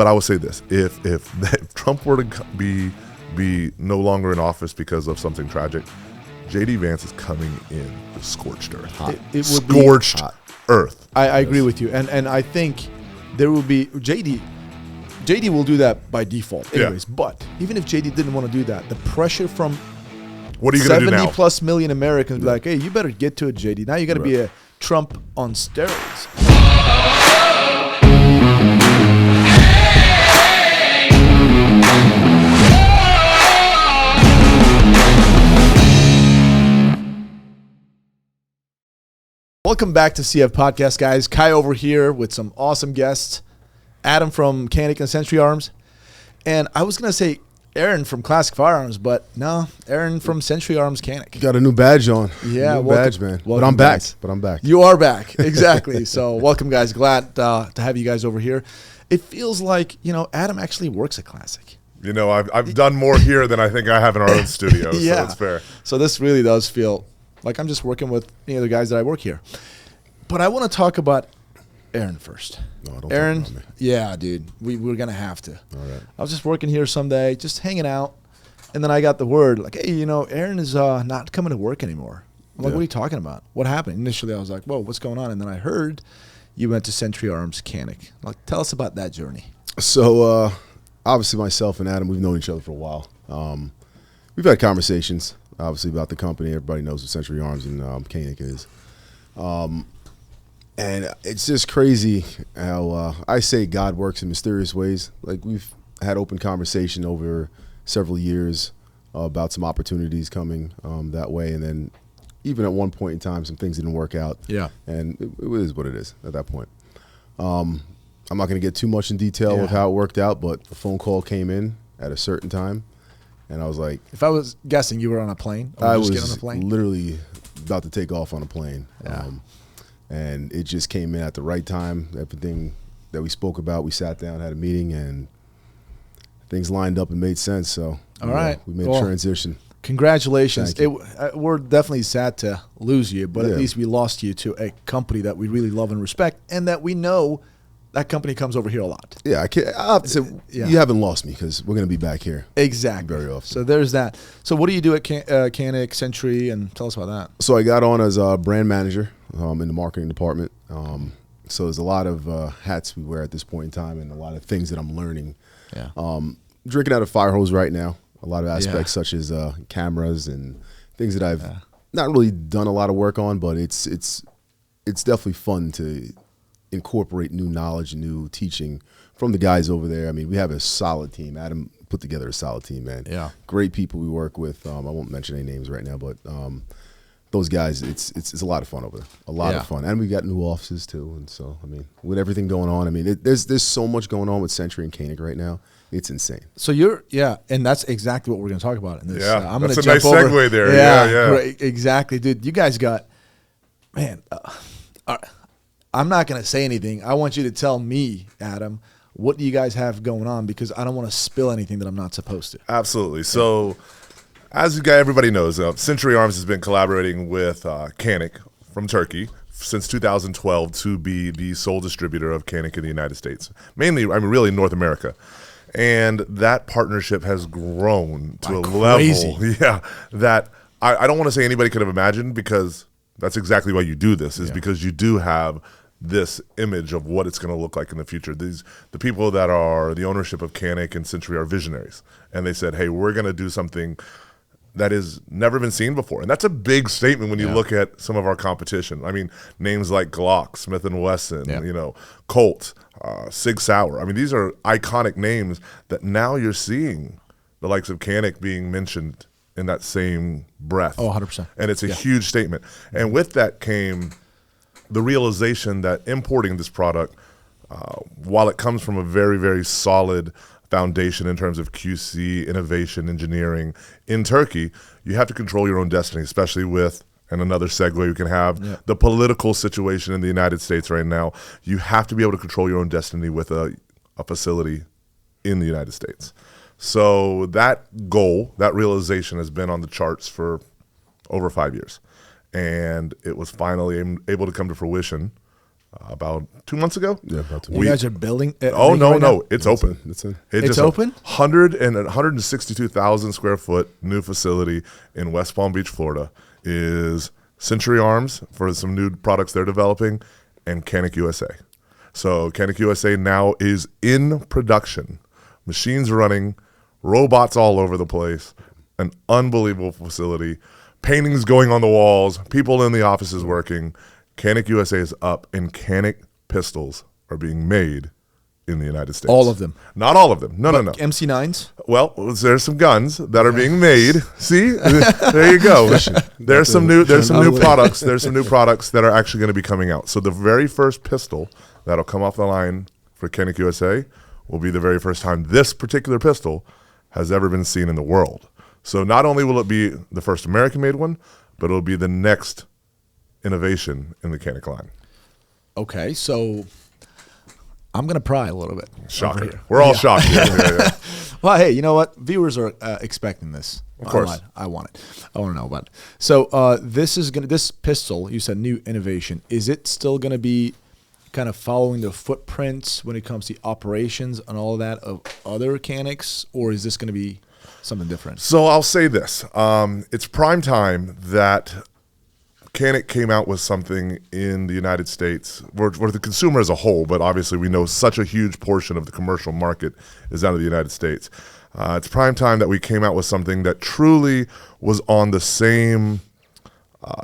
But I will say this: if Trump were to be no longer in office because of something tragic, JD Vance is coming in with scorched earth. It would Scorched earth. I agree with you, and I think there will be JD will do that by default, anyways. Yeah. But even if JD didn't want to do that, the pressure from what are you going to do now? 70 plus million Americans be like, hey, you better get to it, JD. Now you got to be a Trump on steroids. Welcome back to CF Podcast, guys. Kai over here with some awesome guests. Adam from Canik and Century Arms. And I was going to say Aaron from Classic Firearms, but no, Aaron from Century Arms Canik. Got a new badge on. Yeah, new badge, man. But I'm back. But I'm back. You are back. Exactly. So welcome, guys. Glad to have you guys over here. It feels like, Adam actually works at Classic. I've done more here than I think I have in our own studio, yeah. So it's fair. So this really does feel like I'm just working with any of the guys that I work here. But I want to talk about Aaron first. No, don't Aaron, talk about me. Yeah, dude, we're going to have to. All right. I was just working here someday, just hanging out, and then I got the word, like, hey, Aaron is not coming to work anymore. I'm like, what are you talking about? What happened? Initially, I was like, whoa, what's going on? And then I heard you went to Century Arms Canik. Like, tell us about that journey. So, obviously, myself and Adam, we've known each other for a while. We've had conversations, obviously, about the company. Everybody knows what Century Arms and Canik is. And it's just crazy how I say God works in mysterious ways. Like, we've had open conversation over several years about some opportunities coming that way. And then even at one point in time, some things didn't work out. Yeah. And it is what it is at that point. I'm not going to get too much in detail with how it worked out, but a phone call came in at a certain time. And I was like, if I was guessing, you were on a plane? I was literally about to take off on a plane. Yeah. And it just came in at the right time. Everything that we spoke about, we sat down, had a meeting, and things lined up and made sense. So, all right, we made a transition. Congratulations. We're definitely sad to lose you, but at least we lost you to a company that we really love and respect, and that we know that company comes over here a lot. Yeah, I have to say, you haven't lost me because we're going to be back here. Exactly. Very often. So there's that. So what do you do at Canik, Century, and tell us about that. So I got on as a brand manager in the marketing department. So there's a lot of hats we wear at this point in time and a lot of things that I'm learning. Yeah. Drinking out of fire hose right now. A lot of aspects such as cameras and things that I've not really done a lot of work on, but it's definitely fun to incorporate new knowledge and new teaching from the guys over there. I mean, we have a solid team. Adam put together a solid team, man. Yeah. Great people we work with. I won't mention any names right now, but those guys, it's a lot of fun over there. A lot of fun. And we've got new offices too. And so, I mean, with everything going on, I mean, there's so much going on with Century and Canik right now. It's insane. So and that's exactly what we're going to talk about in this. Yeah, I'm that's gonna a nice jump segue there. Yeah, great, exactly, dude. You guys got, man. I'm not going to say anything. I want you to tell me, Adam, what do you guys have going on, because I don't want to spill anything that I'm not supposed to. Absolutely. So, as everybody knows, Century Arms has been collaborating with Canik from Turkey since 2012 to be the sole distributor of Canik in the United States, mainly, really North America. And that partnership has grown to a level that I don't want to say anybody could have imagined, because that's exactly why you do this, is because you do have this image of what it's going to look like in the future. The people that are the ownership of Canik and Century are visionaries. And they said, hey, we're going to do something that has never been seen before. And that's a big statement when you look at some of our competition. I mean, names like Glock, Smith & Wesson, Colt, Sig Sauer. I mean, these are iconic names that now you're seeing the likes of Canik being mentioned in that same breath. Oh, 100%. And it's a huge statement. And with that came the realization that importing this product, while it comes from a very, very solid foundation in terms of QC, innovation, engineering in Turkey, you have to control your own destiny, especially with, and another segue we can have, the political situation in the United States right now. You have to be able to control your own destiny with a facility in the United States. So that goal, that realization has been on the charts for over 5 years. And it was finally able to come to fruition about 2 months ago. Yeah, about 2 You months. guys are building. Oh no, right no, now? it's open. It's in. It's open? 162,000 square foot new facility in West Palm Beach, Florida, is Century Arms for some new products they're developing, and Canik USA. So Canik USA now is in production. Machines running, robots all over the place, an unbelievable facility, paintings going on the walls, people in the offices working. Canik USA is up, and Canik pistols are being made in the United States. All of them? Not all of them. No, no, no. MC9s? Well, there's some guns that are being made. See, there you go. There's some new products. There's some new products that are actually going to be coming out. So the very first pistol that'll come off the line for Canik USA will be the very first time this particular pistol has ever been seen in the world. So not only will it be the first American-made one, but it'll be the next innovation in the Canik line. Okay, so I'm going to pry a little bit. Shocker. We're all shocked. Yeah. Well, hey, you know what? Viewers are expecting this. Of course. I want it. I want to know about it. So this pistol, you said new innovation. Is it still going to be kind of following the footprints when it comes to operations and all of that of other Caniks, or is this going to be something different? So I'll say this. It's prime time that Canik came out with something in the United States, where the consumer as a whole, but obviously we know such a huge portion of the commercial market is out of the United States. It's prime time that we came out with something that truly was on the same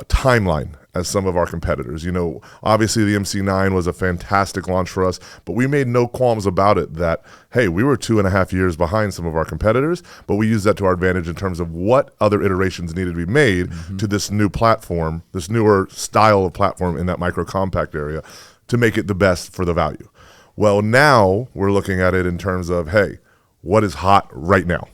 timeline as some of our competitors. You know, obviously the MC9 was a fantastic launch for us, but we made no qualms about it that, hey, we were 2.5 years behind some of our competitors, but we used that to our advantage in terms of what other iterations needed to be made to this new platform, this newer style of platform in that micro compact area to make it the best for the value. Well, now we're looking at it in terms of, hey, what is hot right now?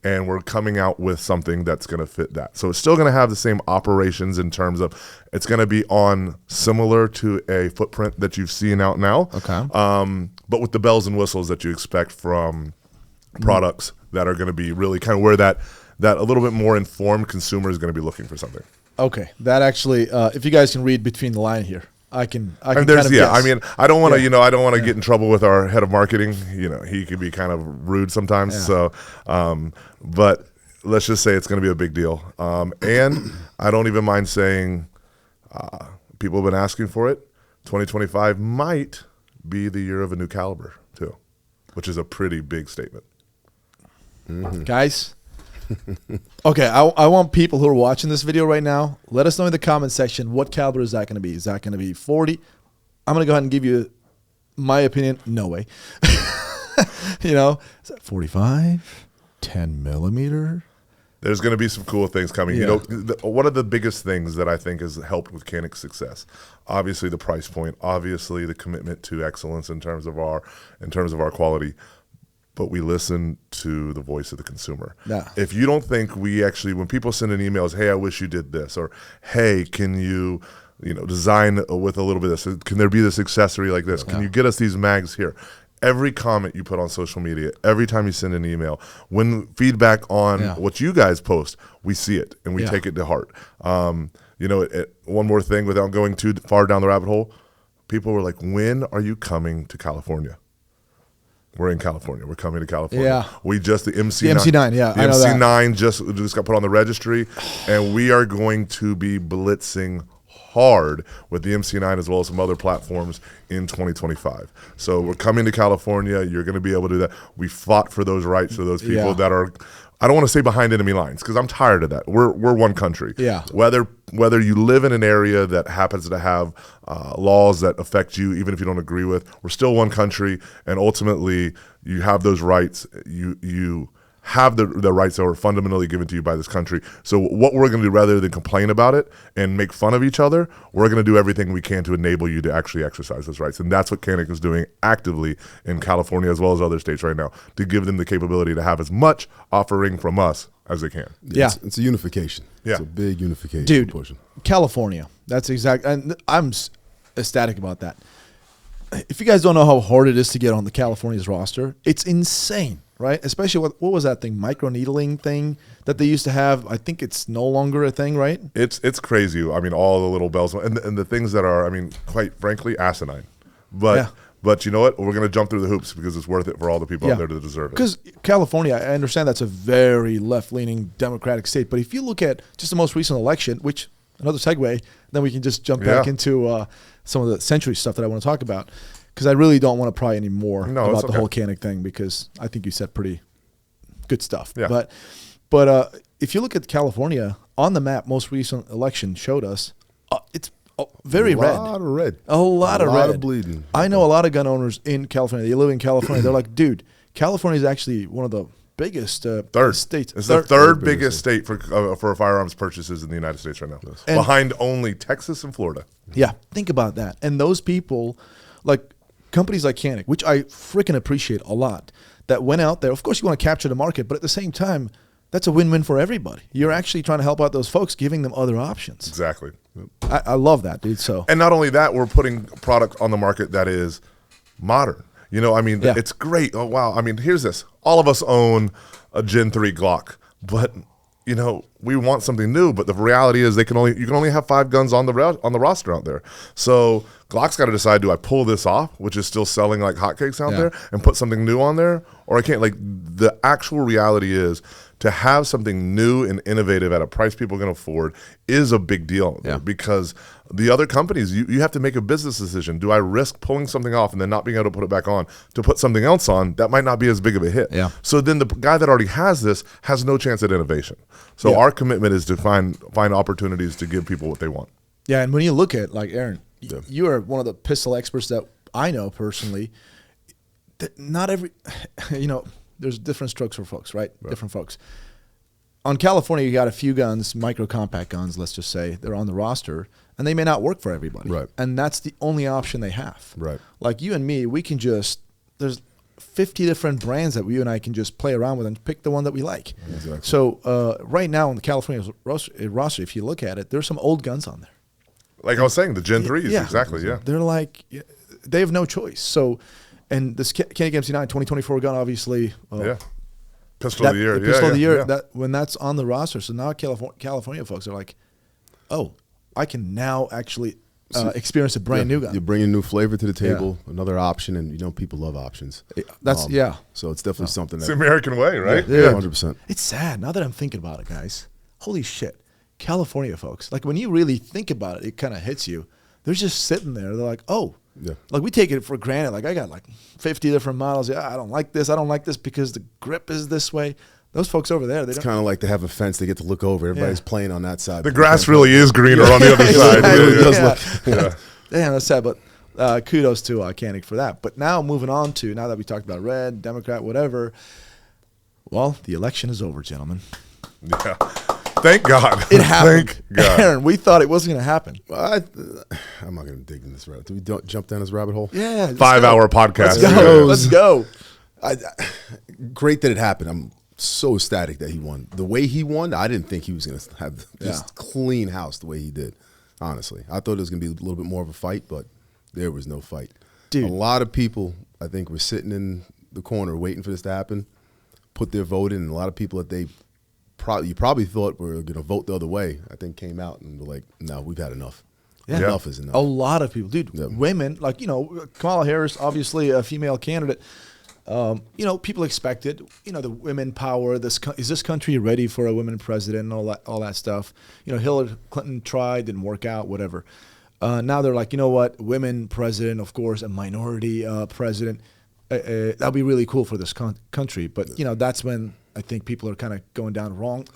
And we're coming out with something that's going to fit that. So it's still going to have the same operations in terms of it's going to be on similar to a footprint that you've seen out now. Okay. But with the bells and whistles that you expect from products that are going to be really kind of where that a little bit more informed consumer is going to be looking for something. Okay. That actually, if you guys can read between the line here, I can And kind of guess. I mean, I don't want to, I don't want to get in trouble with our head of marketing. You know, he can be kind of rude sometimes. Yeah. So, but let's just say it's going to be a big deal. And I don't even mind saying, people have been asking for it. 2025 might be the year of a new caliber too, which is a pretty big statement. Guys, okay, I want people who are watching this video right now, let us know in the comment section, what caliber is that going to be? Is that going to be 40? I'm going to go ahead and give you my opinion. No way. You know, is that 45? 10 millimeter? There's going to be some cool things coming. Yeah. You know, one of the biggest things that I think has helped with Canik's success, obviously the price point, obviously the commitment to excellence in terms of our quality, but we listen to the voice of the consumer. Yeah. If you don't think we actually, when people send in emails, hey, I wish you did this, or hey, can you design with a little bit of this? Can there be this accessory like this? Can you get us these mags here? Every comment you put on social media, every time you send an email, when feedback on what you guys post, we see it and we take it to heart. One more thing without going too far down the rabbit hole, people were like, when are you coming to California? We're in California. We're coming to California. Yeah. We just, the MC9. The MC9, yeah, The I know that. MC9 just got put on the registry, and we are going to be blitzing hard with the MC9 as well as some other platforms in 2025. So we're coming to California. You're going to be able to do that. We fought for those rights for those people that are, I don't want to say behind enemy lines because I'm tired of that. We're one country. Yeah. Whether you live in an area that happens to have laws that affect you, even if you don't agree with, we're still one country, and ultimately you have those rights. You have the rights that were fundamentally given to you by this country. So what we're going to do, rather than complain about it and make fun of each other, we're going to do everything we can to enable you to actually exercise those rights. And that's what Canik is doing actively in California as well as other states right now, to give them the capability to have as much offering from us as they can. Yeah. It's a unification. Yeah. It's a big unification. Dude, Pushing. California. That's exact. And I'm ecstatic about that. if you guys don't know how hard it is to get on the California's roster, it's insane, right? Especially what was that thing, microneedling thing that they used to have? I think it's no longer a thing, right? It's crazy. I mean, all the little bells and the things that are, I mean, quite frankly, asinine. But you know what? We're going to jump through the hoops because it's worth it for all the people out there that deserve it. Because California, I understand that's a very left-leaning Democratic state. But if you look at just the most recent election, which, another segue, then we can just jump back into some of the century stuff that I want to talk about. Because I really don't want to pry any more about the whole Canik thing, because I think you said pretty good stuff. Yeah. But if you look at California, on the map, most recent election showed us, it's very red. A lot of red. A lot of red. A lot of bleeding. I know a lot of gun owners in California. They live in California. They're like, dude, California is actually one of the biggest states. It's the third biggest state for firearms purchases in the United States right now, behind only Texas and Florida. Yeah, think about that. And those people, like companies like Canik, which I freaking appreciate a lot, that went out there. Of course, you want to capture the market, but at the same time, that's a win-win for everybody. You're actually trying to help out those folks, giving them other options. Exactly. I love that, dude. So, and not only that, we're putting product on the market that is modern. You know, I mean, it's great. Oh, wow. I mean, here's this. All of us own a Gen 3 Glock, but, you know, we want something new. But the reality is you can only have 5 guns on the roster out there. So Glock's got to decide, do I pull this off, which is still selling like hotcakes out there, and put something new on there? Or I can't. Like, the actual reality is, to have something new and innovative at a price people can afford is a big deal. Because the other companies, you have to make a business decision. Do I risk pulling something off and then not being able to put it back on to put something else on that might not be as big of a hit? So then the guy that already has this has no chance at innovation. So our commitment is to find opportunities to give people what they want. Yeah, and when you look at, like, Aaron, you are one of the pistol experts that I know personally. That not every, you know, there's different strokes for folks, right? Different folks. On California, you got a few guns, micro compact guns, let's just say, they're on the roster, and they may not work for everybody. Right. And that's the only option they have. Right. Like you and me, we can just, there's 50 different brands that you and I can just play around with and pick the one that we like. Exactly. So right now on the California roster, if you look at it, there's some old guns on there. Like I was saying, the Gen 3s, exactly, They're like, they have no choice. So, and this Canik MC9 2024 gun, obviously. Pistol of the year. Pistol of the year, that, when that's on the roster. So now California folks are like, oh, I can now actually experience a brand new gun. You're bringing new flavor to the table, another option, and you know people love options. That's So it's definitely something it's that the American way, right? Yeah, 100%. It's sad now that I'm thinking about it, guys. Holy shit, California folks. Like when you really think about it, it kind of hits you. They're just sitting there. They're like, oh. Yeah. Like we take it for granted. Like I got like 50 different models. Yeah, I don't like this. I don't like this because the grip is this way. Those folks over there, it's kind of like they have a fence. They get to look over. Everybody's playing on that side. The grass really is greener on the other side. Damn, that's sad. But kudos to Canik for that. But now moving on to, now that we talked about red, Democrat, whatever, well, the election is over, gentlemen. Yeah. Thank God. It happened. Thank God. Aaron, we thought it wasn't going to happen. I'm not going to dig in this rabbit. Do we jump down this rabbit hole? Yeah. 5-hour podcast. Let's go. Great that it happened. I'm so ecstatic that he won. The way he won, I didn't think he was going to have this clean house the way he did, honestly. I thought it was going to be a little bit more of a fight, but there was no fight. Dude. A lot of people, I think, were sitting in the corner waiting for this to happen, put their vote in, and a lot of people that you probably thought were going to vote the other way, I think came out and were like, no, we've had enough. Yeah. Enough is enough. A lot of people. Dude, women, like, you know, Kamala Harris, obviously a female candidate. You know, people expected, you know, the women power. Is this country ready for a women president and all that stuff? You know, Hillary Clinton tried, didn't work out, whatever. Now they're like, you know what, women president, of course, a minority president. That'll be really cool for this country. But, you know, that's when I think people are kind of going down wrong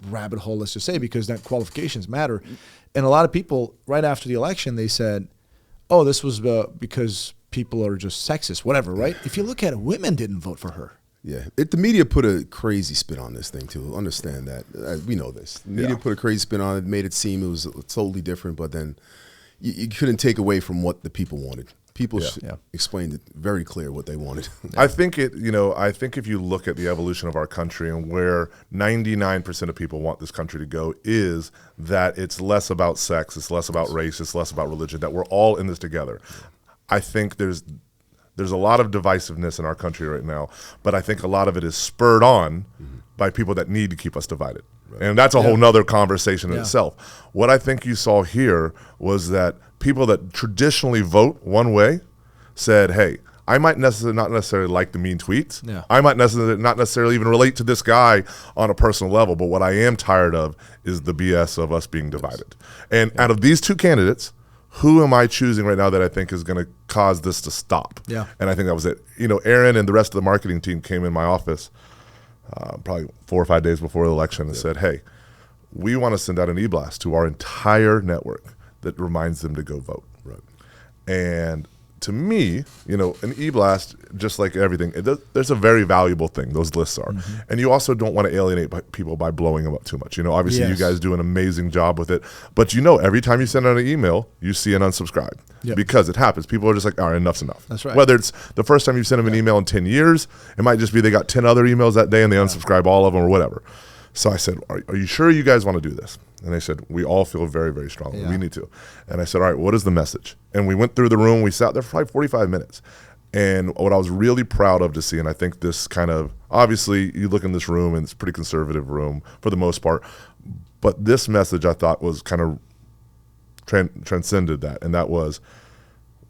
rabbit hole, let's just say, because that qualifications matter. And a lot of people, right after the election, they said, oh, this was because people are just sexist, whatever, right? If you look at it, women didn't vote for her. Yeah. The media put a crazy spin on this thing, too. Understand that. We know this. The media put a crazy spin on it, made it seem it was totally different, but then you couldn't take away from what the people wanted. People explained it very clear what they wanted. I think if you look at the evolution of our country and where 99% of people want this country to go is that it's less about sex, it's less about race, it's less about religion, that we're all in this together. I think there's a lot of divisiveness in our country right now, but I think a lot of it is spurred on by people that need to keep us divided. Right. And that's a whole nother conversation in itself. What I think you saw here was that people that traditionally vote one way said, hey, I might not necessarily like the mean tweets. Yeah. I might not necessarily even relate to this guy on a personal level, but what I am tired of is the BS of us being divided. And out of these two candidates, who am I choosing right now that I think is going to cause this to stop? Yeah. And I think that was it. You know, Aaron and the rest of the marketing team came in my office probably 4 or 5 days before the election and said, hey, we want to send out an e-blast to our entire network that reminds them to go vote. Right. And to me, you know, an e-blast, just like everything, there's a very valuable thing, those lists are. And you also don't want to alienate people by blowing them up too much. You know, obviously you guys do an amazing job with it. But you know, every time you send out an email, you see an unsubscribe. Because it happens. People are just like, all right, enough's enough. That's right. Whether it's the first time you send them an email in 10 years, it might just be they got 10 other emails that day and they unsubscribe all of them or whatever. So I said, are you sure you guys want to do this? And they said, we all feel very, very strongly. We need to. And I said, all right, what is the message? And we went through the room. We sat there for probably 45 minutes. And what I was really proud of to see, and I think this kind of, obviously, you look in this room, and it's a pretty conservative room for the most part. But this message, I thought, was kind of transcended that. And that was,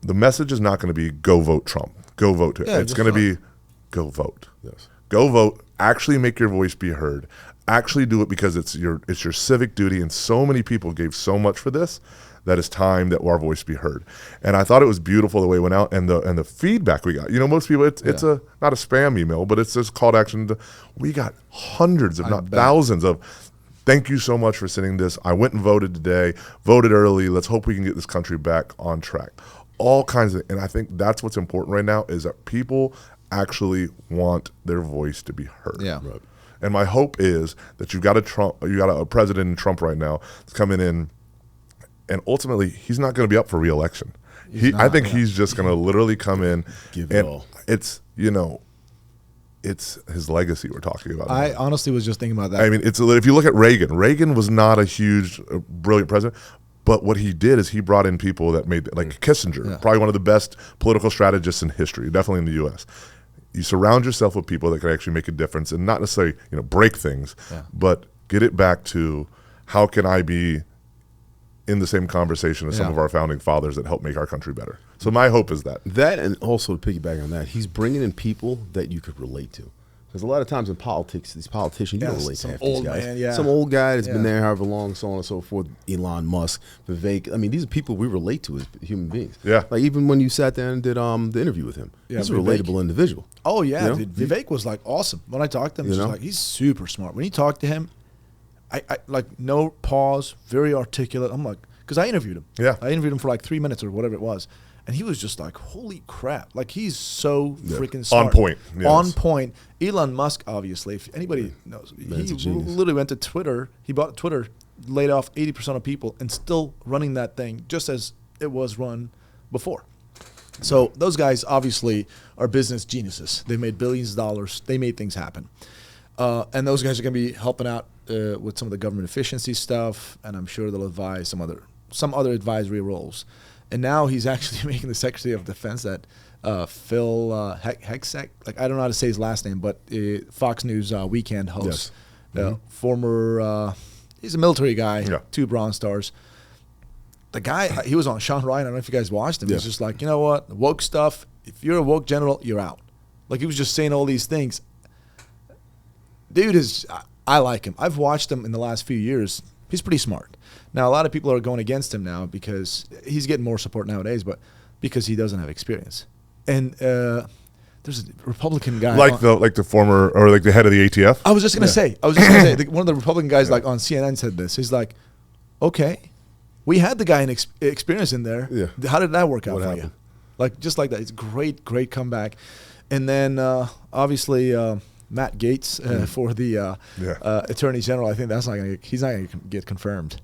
the message is not going to be, go vote Trump. Go vote. It's going to be, go vote. Yes. Go vote. Actually make your voice be heard. Actually do it because it's your civic duty, and so many people gave so much for this that it's time that our voice be heard. And I thought it was beautiful the way it went out and the feedback we got. You know, most people, it's a not a spam email, but it's just call to action. We got hundreds, if not thousands of, thank you so much for sending this. I went and voted today, voted early. Let's hope we can get this country back on track. All kinds of, and I think that's what's important right now is that people actually want their voice to be heard. Yeah. Right. And my hope is that you got a president in Trump right now that's coming in, and ultimately he's not going to be up for re-election. I think he's just going to literally come in. Give it all. It's, you know, it's his legacy we're talking about. I honestly was just thinking about that. I mean, if you look at Reagan was not a huge, brilliant president. But what he did is he brought in people that made, like Kissinger, probably one of the best political strategists in history, definitely in the U.S. You surround yourself with people that can actually make a difference and not necessarily, you know, break things, but get it back to how can I be in the same conversation as some of our founding fathers that helped make our country better. So my hope is that. That, and also to piggyback on that, he's bringing in people that you could relate to. Because a lot of times in politics, these politicians, you don't relate to half these guys. Man, some old guy that's been there however long, so on and so forth, Elon Musk, Vivek. I mean, these are people we relate to as human beings. Yeah. Like even when you sat down and did the interview with him, he's a relatable individual. Oh, yeah. You know? Vivek was like awesome. When I talked to him, he's super smart. When you talk to him, I like no pause, very articulate. I'm like, because I interviewed him. Yeah. I interviewed him for like 3 minutes or whatever it was. And he was just like, holy crap. Like, he's so freaking smart. On point. Yes. On point. Elon Musk, obviously, if anybody knows, he literally went to Twitter. He bought Twitter, laid off 80% of people, and still running that thing just as it was run before. So those guys obviously are business geniuses. They made billions of dollars. They made things happen. And those guys are going to be helping out with some of the government efficiency stuff, and I'm sure they'll advise some other advisory roles. And now he's actually making the Secretary of Defense that Phil Hexek, like I don't know how to say his last name, but Fox News weekend host, former, he's a military guy, 2 Bronze Stars. The guy, he was on Sean Ryan. I don't know if you guys watched him. He's just like, you know what, woke stuff. If you're a woke general, you're out. Like he was just saying all these things. Dude I like him. I've watched him in the last few years. He's pretty smart. Now, a lot of people are going against him now because he's getting more support nowadays, but because he doesn't have experience. And there's a Republican guy. Like the former, or like the head of the ATF? I was just going to say, one of the Republican guys like on CNN said this. He's like, okay, we had the guy in experience in there. Yeah. How did that work out for you? Like, just like that. It's great comeback. And then, obviously, Matt Gaetz for the Attorney General. I think he's not going to get confirmed.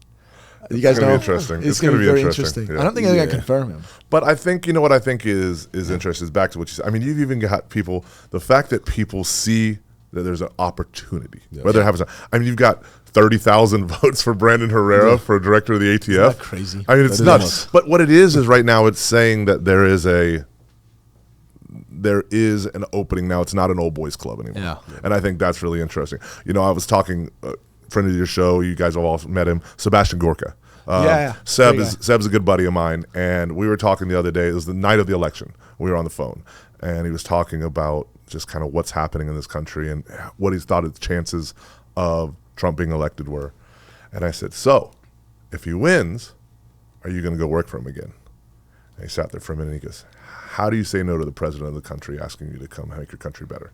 You guys know, interesting. It's going to be very interesting. Yeah. I don't think they're going to confirm him. But I think, you know what I think is interesting is back to what you said. I mean, you've even got people, the fact that people see that there's an opportunity. Whether it happens, I mean, you've got 30,000 votes for Brandon Herrera for director of the ATF. Isn't that crazy? I mean, it's That is nuts. nuts. But what it is right now, it's saying that there is an opening now. It's not an old boys club anymore. Yeah. And I think that's really interesting. You know, I was talking, friend of your show, you guys have all met him, Sebastian Gorka. Seb's a good buddy of mine, and we were talking the other day. It was the night of the election. We were on the phone, and he was talking about just kind of what's happening in this country and what he thought its chances of Trump being elected were. And I said, so, if he wins, are you going to go work for him again? And he sat there for a minute, and he goes, how do you say no to the president of the country asking you to come make your country better?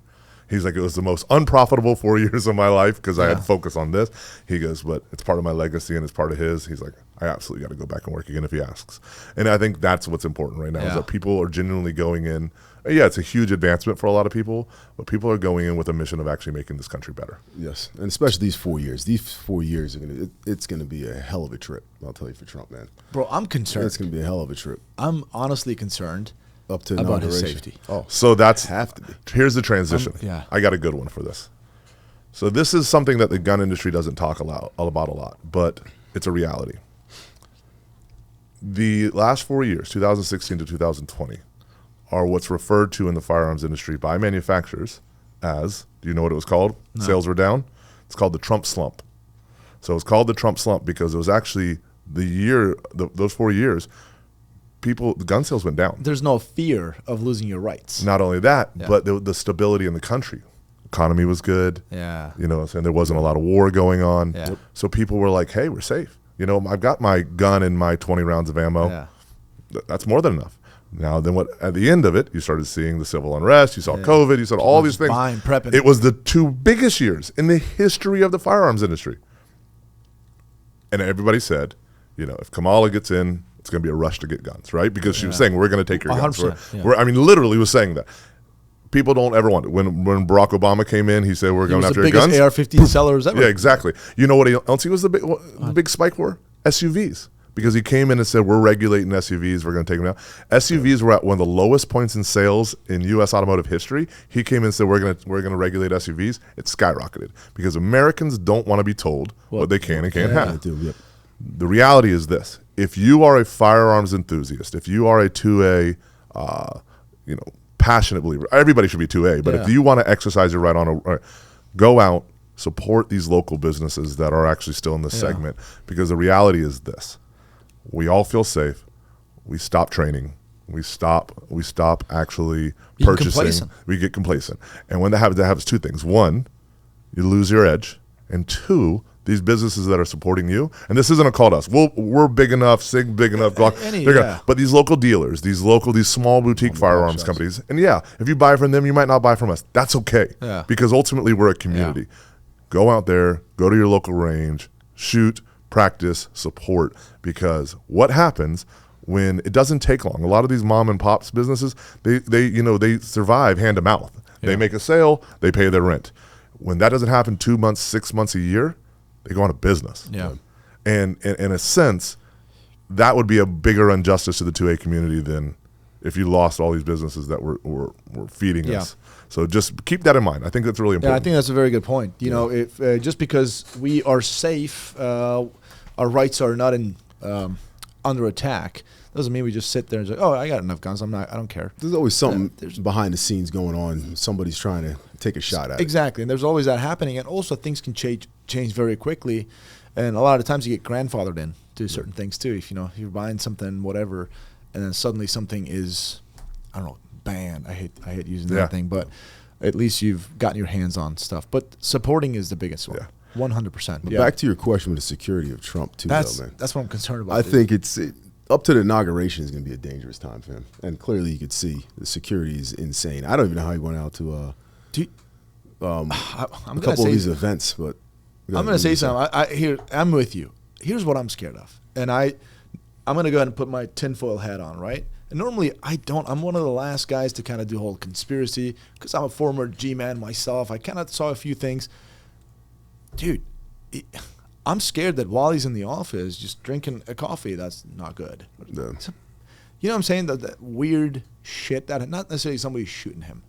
He's like, it was the most unprofitable 4 years of my life because I had to focus on this. He goes, but it's part of my legacy and it's part of his. He's like, I absolutely got to go back and work again if he asks. And I think that's what's important right now is that people are genuinely going in. Yeah, it's a huge advancement for a lot of people, but people are going in with a mission of actually making this country better. Yes, and especially these 4 years. These 4 years are it's gonna be a hell of a trip. I'll tell you, for Trump, man. Bro, I'm concerned. It's gonna be a hell of a trip I'm honestly concerned up to about his inauguration. safety. Oh, So that's have to be. Here's the transition. Yeah. I got a good one for this. So this is something that the gun industry doesn't talk about a lot, but it's a reality. The last 4 years, 2016 to 2020, are what's referred to in the firearms industry by manufacturers as, do you know what it was called? No. Sales were down. It's called the Trump slump. So it's called the Trump slump because it was actually those 4 years, the gun sales went down. There's no fear of losing your rights. Not only that, but the stability in the country. Economy was good. Yeah. You know, and there wasn't a lot of war going on. Yeah. So people were like, hey, we're safe. You know, I've got my gun and my 20 rounds of ammo. Yeah. That's more than enough. Now, then at the end of it, you started seeing the civil unrest, you saw COVID, you saw all these things. Buying, prepping. It was the two biggest years in the history of the firearms industry. And everybody said, you know, if Kamala gets in, it's going to be a rush to get guns, right? Because she was saying, we're going to take your guns. I mean, literally was saying that. People don't ever want it. When Barack Obama came in, he said, we're going after your guns. He was the biggest AR-15 sellers ever. Yeah, exactly. You know what else he was the big spike for? SUVs. Because he came in and said, we're regulating SUVs, we're going to take them down. SUVs were at one of the lowest points in sales in U.S. automotive history. He came in and said, we're going to regulate SUVs. It skyrocketed because Americans don't want to be told what they can and can't have. The reality is this. If you are a firearms enthusiast, if you are a 2A, passionate believer, everybody should be 2A, but if you want to exercise your right go out, support these local businesses that are actually still in this segment, because the reality is this. We all feel safe. We stop training. We stop actually purchasing. We get complacent. And when that happens two things. One, you lose your edge. And two, these businesses that are supporting you, and this isn't a call to us. We're big enough, SIG big enough, Glock. But these local dealers, these small boutique firearms companies, and if you buy from them, you might not buy from us. That's okay. Yeah. Because ultimately we're a community. Yeah. Go out there, go to your local range, shoot, practice, support, because what happens when it doesn't take long? A lot of these mom and pops businesses, they survive hand to mouth. Yeah. They make a sale, they pay their rent. When that doesn't happen 2 months, 6 months, a year, they go out of business. Yeah. And in a sense, that would be a bigger injustice to the 2A community than if you lost all these businesses that were feeding us. So just keep that in mind. I think that's really important. Yeah, I think that's a very good point. You know, if just because we are safe, our rights are not under attack, doesn't mean we just sit there and say, "Oh, I got enough guns. I don't care." There's always something behind the scenes going on. Somebody's trying to take a shot at it. Exactly, and there's always that happening. And also, things can change very quickly, and a lot of times you get grandfathered in to certain things too. If you're buying something, whatever, and then suddenly something is, I don't know, banned. I hate using that thing, but at least you've gotten your hands on stuff. But supporting is the biggest one. 100%. Back to your question with the security of Trump too, that's man. That's what I'm concerned about. I think it's up to the inauguration is going to be a dangerous time for him, and clearly you could see the security is insane. I don't even know how he went out to a couple of these events, but I'm going to say something. I'm with you. Here's what I'm scared of, and I'm going to go ahead and put my tinfoil hat on, right? And normally I don't. I'm one of the last guys to kind of do whole conspiracy because I'm a former G-man myself. I kind of saw a few things. Dude, I'm scared that while he's in the office just drinking a coffee, that's not good. Yeah. So, you know what I'm saying? That weird shit, that not necessarily somebody shooting him,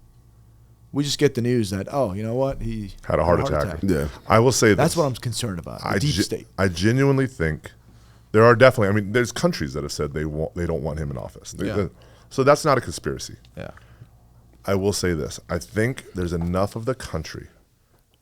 we just get the news that, oh, you know what? He had a heart attack. Yeah. I will say That's this. what I'm concerned about. The deep state. I genuinely think there are definitely. I mean, there's countries that have said they don't want him in office. So that's not a conspiracy. Yeah. I will say this. I think there's enough of the country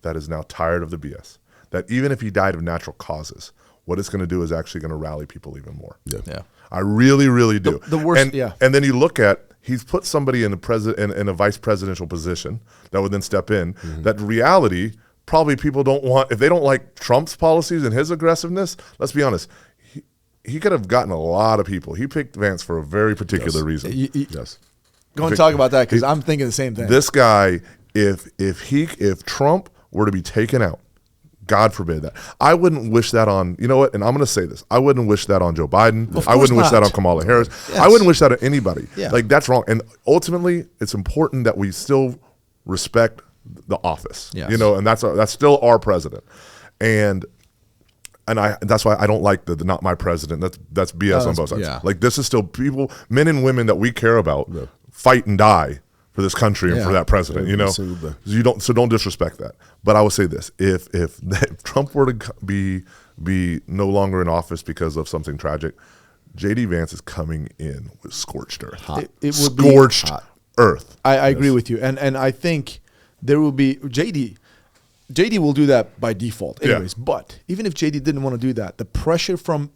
that is now tired of the BS that even if he died of natural causes, what it's going to do is actually going to rally people even more. Yeah. I really, really do. The worst, And then you look at, he's put somebody in a vice presidential position that would then step in. That reality, probably people don't want, if they don't like Trump's policies and his aggressiveness, let's be honest, he could have gotten a lot of people. He picked Vance for a very particular reason. Yes. Go and talk about that because I'm thinking the same thing. This guy, if Trump were to be taken out, God forbid that. I wouldn't wish that on, you know what, and I'm going to say this. I wouldn't wish that on Joe Biden. I wouldn't wish that on Kamala Harris. Yes. I wouldn't wish that on anybody. Yeah. Like, that's wrong. And ultimately, it's important that we still respect the office. Yes. You know, and that's still our president. And that's why I don't like the not my president. That's BS on both sides. Yeah. Like, this is still people, men and women that we care about, fight and die for this country and for that president, you know. So don't disrespect that. But I will say this: if Trump were to be no longer in office because of something tragic, JD Vance is coming in with scorched earth. It would be scorched earth. I agree with you, and I think there will be JD will do that by default, anyways. Yeah. But even if JD didn't want to do that, the pressure from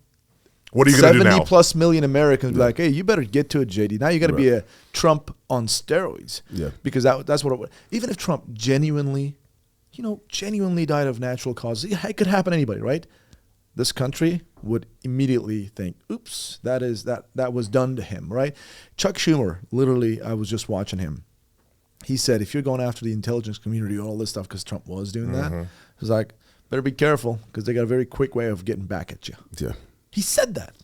what are you going to do now? 70+ million Americans be like, hey, you better get to it, JD. Now you got to be a Trump on steroids. Yeah. Because that's what it would. Even if Trump genuinely died of natural causes, it could happen to anybody, right? This country would immediately think, oops, that was done to him, right? Chuck Schumer, literally, I was just watching him. He said, if you're going after the intelligence community and all this stuff, because Trump was doing that, he was like, better be careful because they got a very quick way of getting back at you. Yeah. He said that.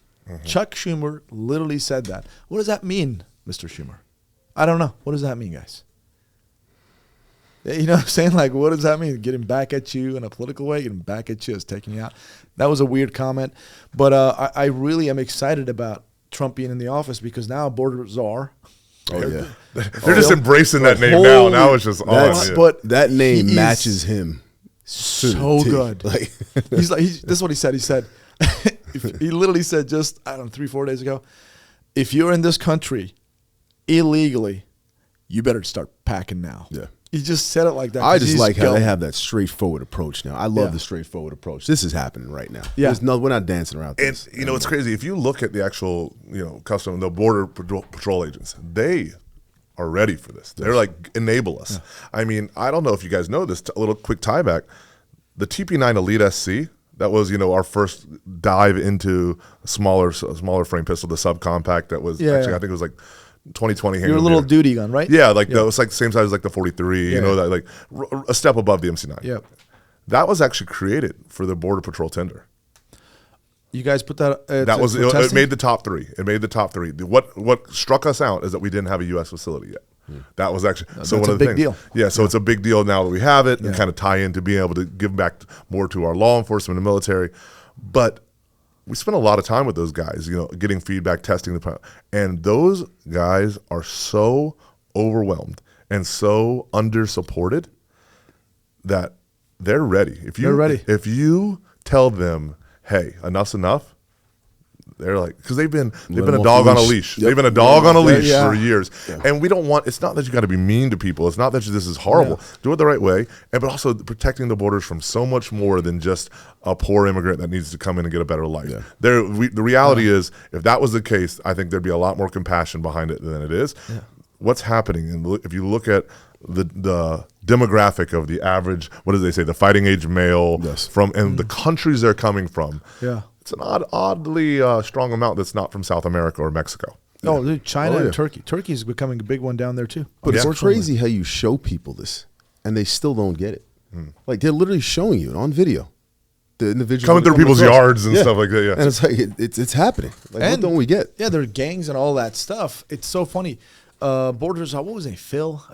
Chuck Schumer literally said that. What does that mean, Mr. Schumer? I don't know. What does that mean, guys? You know what I'm saying? Like, what does that mean? Getting back at you in a political way, getting back at you is taking you out. That was a weird comment. But I really am excited about Trump being in the office because now borders are. Oh, yeah. They're just embracing that name now. Now it's just on. But that name matches him so good. Like, this is what he said. He said, he literally said just, 3-4 days ago, if you're in this country illegally, you better start packing now. Yeah. He just said it like that. I just like how they have that straightforward approach now. I love the straightforward approach. This is happening right now. Yeah. We're not dancing around this. And, you know, it's crazy. If you look at the actual, the border patrol agents, they are ready for this. They're like, enable us. Yeah. I mean, I don't know if you guys know this, a little quick tie back. The TP9 Elite SC, that was, our first dive into a smaller frame pistol, the subcompact that was I think it was like 2020. Your little duty gun, right? Yeah, that was like same size as like the 43, that like a step above the MC9. Yep. That was actually created for the Border Patrol tender. You guys put that it made the top 3. It made the top 3. What struck us out is that we didn't have a US facility yet. That was actually one of the things. Deal. Yeah, so it's a big deal now that we have it and kind of tie into being able to give back more to our law enforcement and military. But we spent a lot of time with those guys, getting feedback, testing the plan. And those guys are so overwhelmed and so under-supported that they're ready. They're ready. If you tell them, hey, enough's enough, they're like, because they've been a dog on a leash. Yep. They've been a dog on a leash for years. Yeah. And we don't want, it's not that you got to be mean to people. It's not that this is horrible. Yeah. Do it the right way. But also protecting the borders from so much more than just a poor immigrant that needs to come in and get a better life. Yeah. The reality is, if that was the case, I think there'd be a lot more compassion behind it than it is. Yeah. What's happening, and if you look at the demographic of the average, what do they say, the fighting age male from, and the countries they're coming from, it's an oddly strong amount that's not from South America or Mexico. Oh, dude, China and Turkey. Turkey is becoming a big one down there too. But it's crazy how you show people this and they still don't get it. Like, they're literally showing you on video. The individuals coming through people's yards and stuff like that. Yeah, and it's like it's happening. Like, what don't we get? Yeah, there are gangs and all that stuff. It's so funny. Borders. What was it? Phil?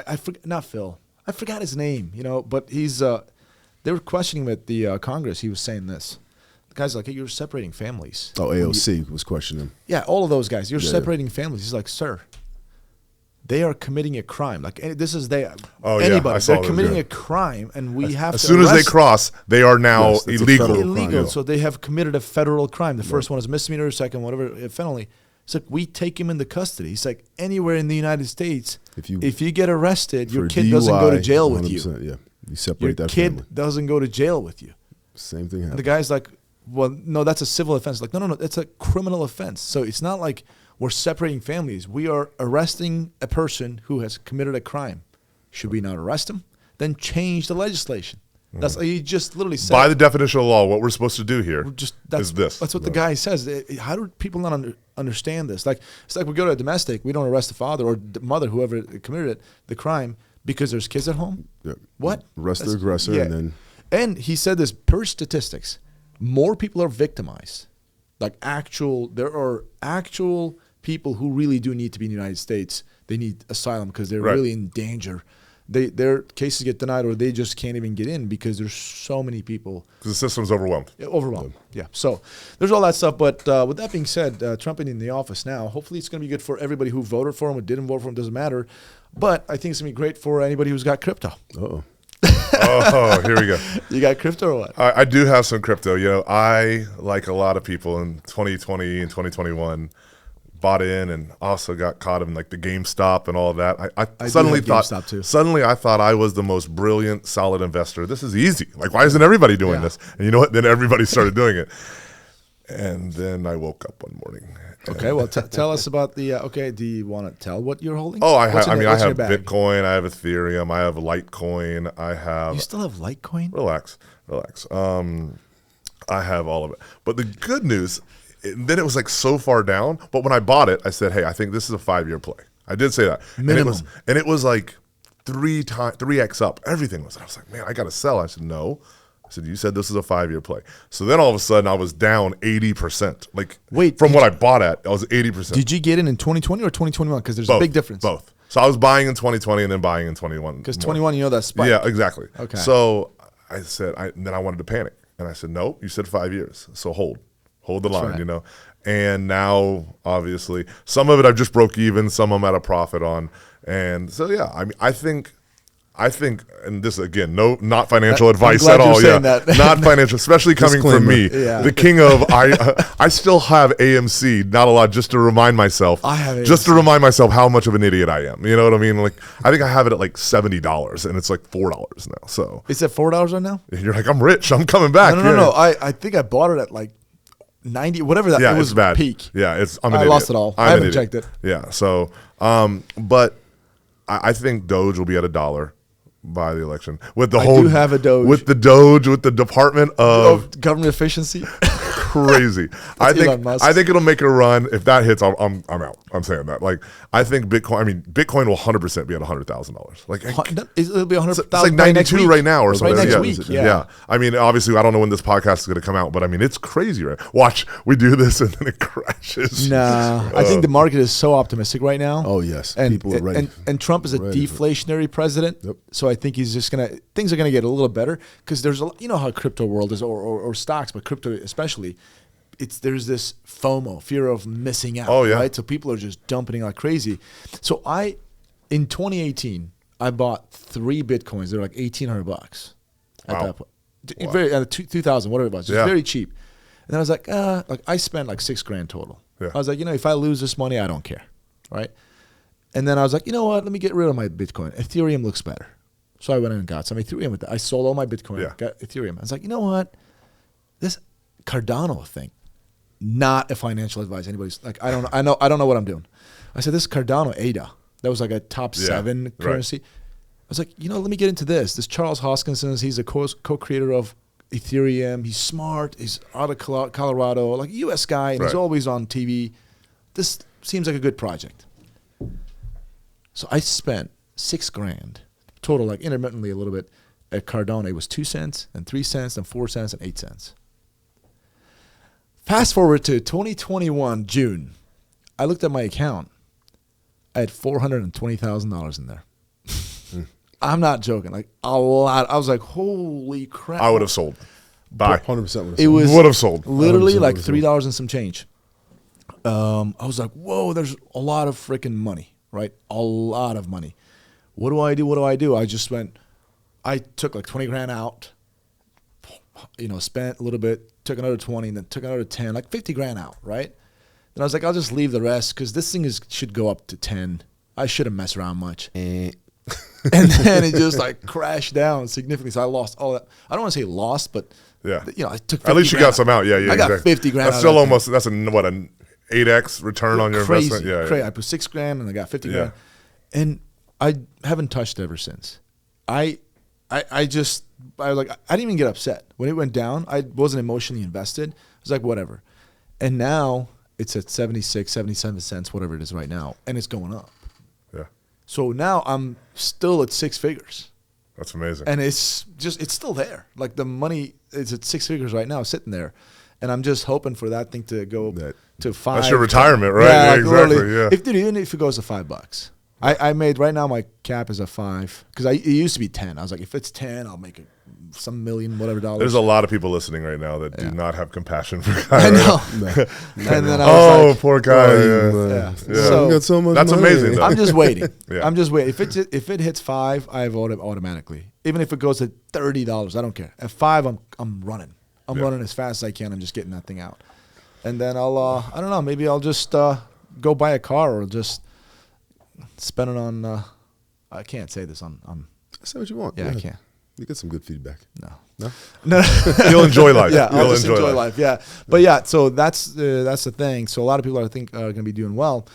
I forgot. Not Phil. I forgot his name. But he's. They were questioning him at the Congress. He was saying this. The guy's like, hey, you're separating families. Oh, AOC was questioning him. Yeah, all of those guys. You're separating families. He's like, sir, they are committing a crime. Like this is I anybody. saw They're this, committing yeah. a crime, and we have As to soon as they arrest cross, they are now Yes, that's a illegal. federal crime, illegal. yeah. So they have committed a federal crime. The first one is misdemeanor, the second whatever felony. It's like we take him into custody. It's like anywhere in the United States, if you get arrested, your For kid doesn't go to DUI, jail with you. 100%, yeah, you separate Your that kid family. doesn't go to jail with you. Same thing And the happens. guy's like, well, no, that's a civil offense. Like, no, it's a criminal offense. So it's not like we're separating families. We are arresting a person who has committed a crime. Should we not arrest him? Then change the legislation. That's you just literally said. By the definition of law, what we're supposed to do here is this. That's what the guy says. How do people not understand this? Like it's like we go to a domestic, we don't arrest the father or the mother, whoever committed the crime, because there's kids at home. Yeah. What? Arrest the That's- aggressor, yeah. and then And he said this per statistics, more people are victimized. Like there are actual people who really do need to be in the United States. They need asylum because they're Right. really in danger. Their cases get denied, or they just can't even get in because there's so many people. Because the system's overwhelmed. Overwhelmed. Yeah. So there's all that stuff. But with that being said, Trump in the office now, hopefully it's going to be good for everybody who voted for him or didn't vote for him. Doesn't matter. But I think it's going to be great for anybody who's got crypto. uh-oh. Oh, here we go. You got crypto or what? I do have some crypto. You know, I, like a lot of people in 2020 and 2021, bought in and also got caught in like the GameStop and all of that. I do suddenly have thought GameStop too. suddenly I thought I was the most brilliant, solid investor. This is easy. Like, why isn't everybody doing Yeah. this? And you know what? Then everybody started doing it. And then I woke up one morning. Okay, well, tell us about the. Okay, do you want to tell what you're holding? Oh, I What's have. in I mean, the- I what's in have your bag? Bitcoin. I have Ethereum. I have Litecoin. I have. You still have Litecoin? Relax. I have all of it. But the good news, then it was like so far down. But when I bought it, I said, "Hey, I think this is a 5-year play." I did say that. Minimum. And it was like 3x up. Everything was. I was like, "Man, I got to sell." I said, "No." I said, "You said this is a 5-year play." So then all of a sudden, I was down 80%. Like, Wait, from what I bought at, I was 80%. Did you get in 2020 or 2021? Because there's a big difference. Both. So I was buying in 2020 and then buying in 21. Because more. 21, you know that spike. Yeah, exactly. Okay. So I said, then I wanted to panic. And I said, "No, you said 5 years. So hold the line, right. you know." And now, obviously, some of it I've just broke even, some I'm at a profit on. And so, yeah, I mean, I think, and this again, not financial advice glad at all. you're Yeah, saying that. not financial, especially coming from me, Yeah. the king of. I still have AMC, not a lot, just to remind myself. I have just to AMC. remind myself how much of an idiot I am. You know what I mean? Like, I think I have it at like $70, and it's like $4 now. So Is it $4 right now? you're like, I'm rich. I'm coming back. No. Yeah. I think I bought it at like 90, whatever that. Yeah, it was it's bad. peak. Yeah, I'm an I idiot. lost it all. I'm I an haven't idiot. checked it. Yeah. So, but I think Doge will be at $1 by the election with the I whole. do have a Doge. with the Doge with the Department of Of government efficiency. crazy. I Elon Musk. think it'll make a run. If that hits, I'm out. I'm saying that. Like, I think Bitcoin. I mean, Bitcoin will 100% be at $100,000. Like, It'll be 100,000. it's like 92 right now or something. Right next yeah. week. Yeah. I mean, obviously, I don't know when this podcast is going to come out, but I mean, it's crazy, right? Watch, we do this and then it crashes. Nah, I think the market is so optimistic right now. Oh, yes. and People are ready. And Trump is a Ready for it. deflationary president. Yep. So I think he's just things are gonna get a little better because there's you know how crypto world is or stocks, but crypto especially. There's this FOMO, fear of missing out. Oh, yeah. Right. So people are just dumping like crazy. So in 2018, I bought 3 Bitcoins. They're like $1,800 at Wow. that point. Very 2000, whatever it was. Just Yeah. very cheap. And then I was like I spent like $6,000 total. Yeah. I was like, if I lose this money, I don't care, right? And then I was like, you know what? Let me get rid of my Bitcoin. Ethereum looks better. So I went in and got some Ethereum with that. I sold all my Bitcoin, Yeah. got Ethereum. I was like, you know what? This Cardano thing, not a financial advice. Anybody's like, I don't know what I'm doing. I said, this Cardano ADA, that was like a top 7 right. currency. I was like, let me get into this. This Charles Hoskinson, he's a co-creator of Ethereum. He's smart. He's out of Colorado, like a U.S. guy, and he's Right. always on TV. This seems like a good project. So I spent $6,000 total, like intermittently a little bit at Cardano. It was 2 cents, and 3 cents, and 4 cents, and 8 cents. Fast forward to 2021 June. I looked at my account. I had $420,000 in there. I'm not joking. Like a lot. I was like, holy crap. I would have sold. Bye. 100% It was Would have sold. literally 100% like $3 and some change. I was like, whoa, there's a lot of freaking money. right? A lot of money. What do I do? What do I do? I took like 20 grand out, spent a little bit, took another 20, and then took another 10, like 50 grand out, right? Then I was like, I'll just leave the rest because this thing should go up to 10. I shouldn't mess around much. And then it just like crashed down significantly. So I lost all that. I don't want to say lost, but Yeah. I took 50 At least you got some out. Yeah, yeah. I got 50 grand. That's still almost, that's an 8x return on your crazy, investment? Yeah, crazy. yeah. I put 6 grand and I got 50 grand. And I haven't touched it ever since. I was like, I didn't even get upset. When it went down, I wasn't emotionally invested. I was like, whatever. And now it's at 76, 77 cents, whatever it is right now. And it's going up. Yeah. So now I'm still at 6 figures. That's amazing. And it's still there. Like the money is at 6 figures right now, sitting there. And I'm just hoping for that thing to go to 5. That's your retirement, right? Yeah, Yeah, exactly. Yeah. Even if it goes to $5. I made, right now my cap is a 5 because it used to be 10. I was like, if it's 10, I'll make some million, whatever dollars. There's a lot of people listening right now that do not have compassion for guy. I know. And then I was like, poor guy. yeah. So, got so much that's money. amazing, though. I'm just waiting. Yeah. I'm just waiting. If it hits 5, I vote automatically. Even if it goes to $30, I don't care. At 5, I'm running. I'm running as fast as I can. I'm just getting that thing out. And then I don't know, maybe I'll just go buy a car or just spend it on, I can't say this on. Say what you want. Yeah, I can't. You get some good feedback. No. You'll enjoy life. Yeah, I'll You'll just enjoy life. Yeah, but yeah, so that's the thing. So a lot of people I think are going to be doing well,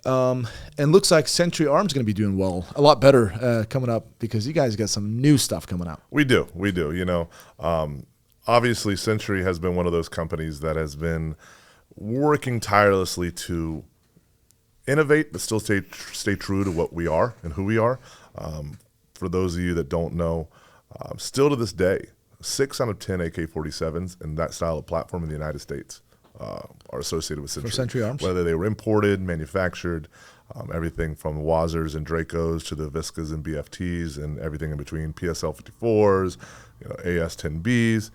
and looks like Century Arms going to be doing well, a lot better coming up because you guys got some new stuff coming out. We do. Obviously, Century has been one of those companies that has been working tirelessly to innovate, but still stay true to what we are and who we are. For those of you that don't know, still to this day, 6 out of 10 AK-47s and that style of platform in the United States are associated with Century. For Century Arms? Whether they were imported, manufactured, everything from Wazers and Dracos to the Viscas and BFTs and everything in between, PSL 54s, AS 10Bs.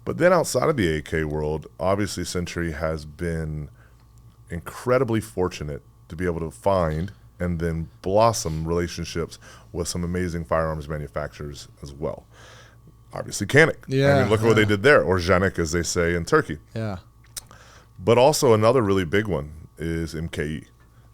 But then outside of the AK world, obviously Century has been incredibly fortunate to be able to find and then blossom relationships with some amazing firearms manufacturers as well. Obviously Canik. Yeah. Look at what they did there, or Canik as they say in Turkey. Yeah. But also another really big one is MKE.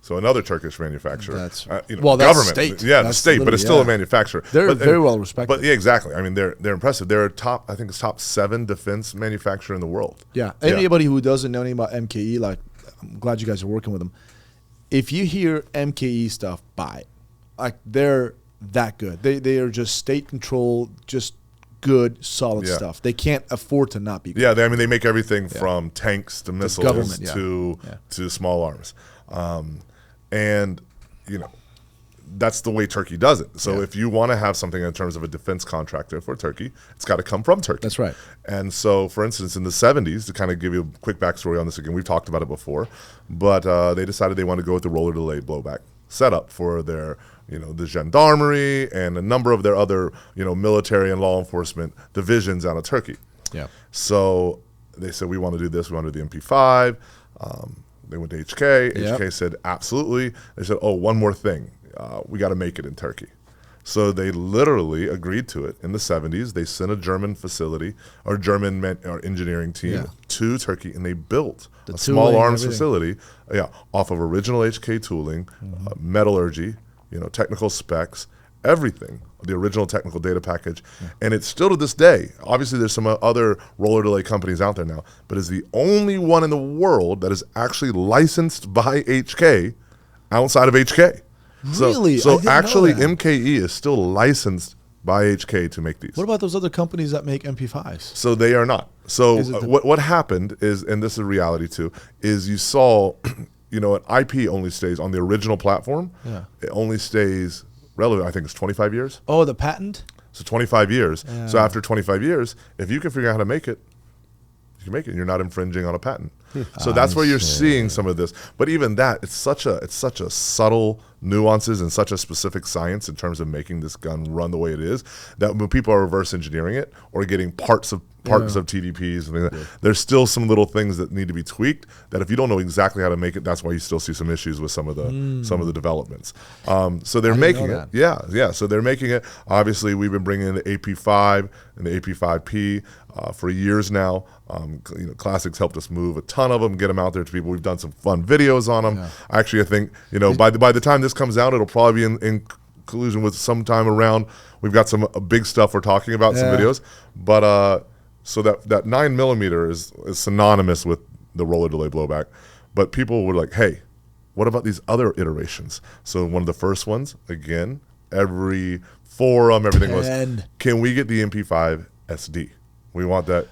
So another Turkish manufacturer. That's that's government. State. Yeah, the That's state, but it's still a yeah. manufacturer. They're very well respected. But yeah, exactly. I mean, they're impressive. They're I think it's top 7 defense manufacturer in the world. Yeah. Anybody who doesn't know anything about MKE, like, I'm glad you guys are working with them. If you hear MKE stuff, buy it. Like, they're that good. They are just state controlled, just good, solid stuff. They can't afford to not be good. Yeah, they make everything from tanks to missiles government, to small arms. And, that's the way Turkey does it. So if you want to have something in terms of a defense contractor for Turkey, it's got to come from Turkey. That's right. And so, for instance, in the 70s, to kind of give you a quick backstory on this again, we've talked about it before, but they decided they wanted to go with the roller delay blowback setup for their, the gendarmerie and a number of their other, military and law enforcement divisions out of Turkey. Yeah. So they said, we want to do this. We want to do the MP5. They went to HK. Yep. HK said, absolutely. They said, oh, one more thing. We got to make it in Turkey. So they literally agreed to it in the 70s. They sent a German facility or German engineering team to Turkey, and they built a small arms facility off of original HK tooling, metallurgy, technical specs, everything, the original technical data package. And it's still to this day, obviously there's some other roller delay companies out there now, but it's the only one in the world that is actually licensed by HK outside of HK. Really? So I didn't actually know that. MKE is still licensed by HK to make these. What about those other companies that make MP5s? So they are not. So Is it the- what happened is, and this is reality too, is you saw, an IP only stays on the original platform. Yeah. It only stays relevant, I think it's 25 years. Oh, the patent? So 25 years. Yeah. So after 25 years, if you can figure out how to make it, you can make it, and you're not infringing on a patent. So that's where you're seeing some of this. But even that, it's such a subtle nuances and such a specific science in terms of making this gun run the way it is that when people are reverse engineering it or getting parts of TDPs and things like that, there's still some little things that need to be tweaked that if you don't know exactly how to make it, that's why you still see some issues with some of the developments. So they're making it. Yeah. So they're making it. Obviously, we've been bringing in the AP5 and the AP5P for years now. Classics helped us move a ton of them, get them out there to people. We've done some fun videos on them. Actually, I think by the time this comes out, it'll probably be in collusion with sometime around. We've got some big stuff we're talking about, some videos, but. So that 9mm is synonymous with the roller delay blowback. But people were like, hey, what about these other iterations? So one of the first ones, again, every forum, everything was, can we get the MP5 SD? We want that,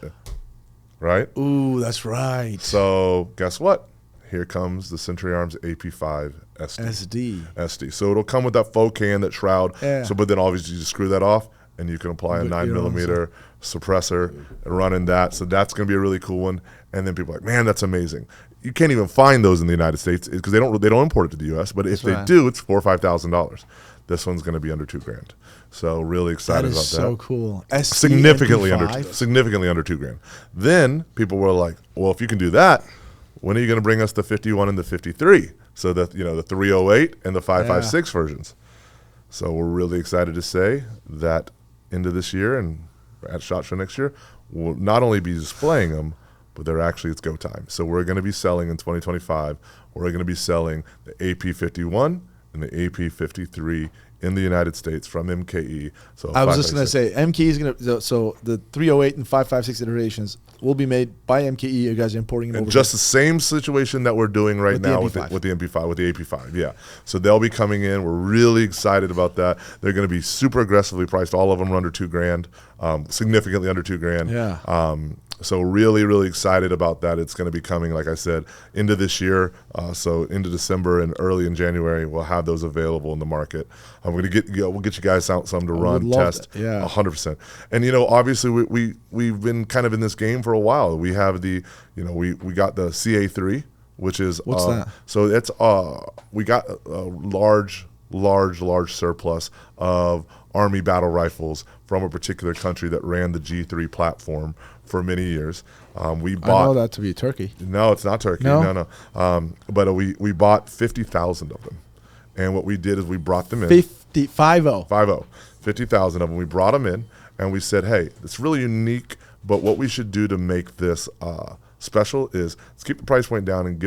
right? Ooh, that's right. So guess what? Here comes the Century Arms AP5 SD. So it'll come with that faux can, that shroud. Yeah. So, but then obviously you just screw that off, and you can apply a 9mm suppressor and run in that. So that's going to be a really cool one. And then people are like, man, that's amazing. You can't even find those in the United States because they don't import it to the U.S. But if they do, it's $4,000 or $5,000. This one's going to be under $2,000. So really excited about that. So cool. Significantly under $2,000. Then people were like, well, if you can do that, when are you going to bring us the 51 and the 53? So that the 308 and the 5.56 versions. So we're really excited to say that into this year and at SHOT Show next year, we'll not only be displaying them, but it's go time. So we're going to be selling in 2025, we're going to be selling the AP51 and the AP53 in the United States from MKE. So I was just going to say, MKE is going to, so the 308 and 5.56 iterations will be made by MKE. You guys are importing them over just the same situation that we're doing right now with the MP5, with the AP5. Yeah. So they'll be coming in. We're really excited about that. They're going to be super aggressively priced. All of them are under $2,000, significantly under $2,000. Yeah. So really, really excited about that. It's going to be coming, like I said, into this year. So into December and early in January, we'll have those available in the market. We'll get you guys out some to run, test, 100%. And obviously we've been kind of in this game for a while. We have we got the CA3, which is what's that? So it's we got a large surplus of Army battle rifles from a particular country that ran the G3 platform for many years. We bought. I know that to be Turkey. No, it's not Turkey. No. But we bought 50,000 of them, and what we did is we brought them in. 50,000 of them. We brought them in, and we said, hey, it's really unique. But what we should do to make this special is let's keep the price point down and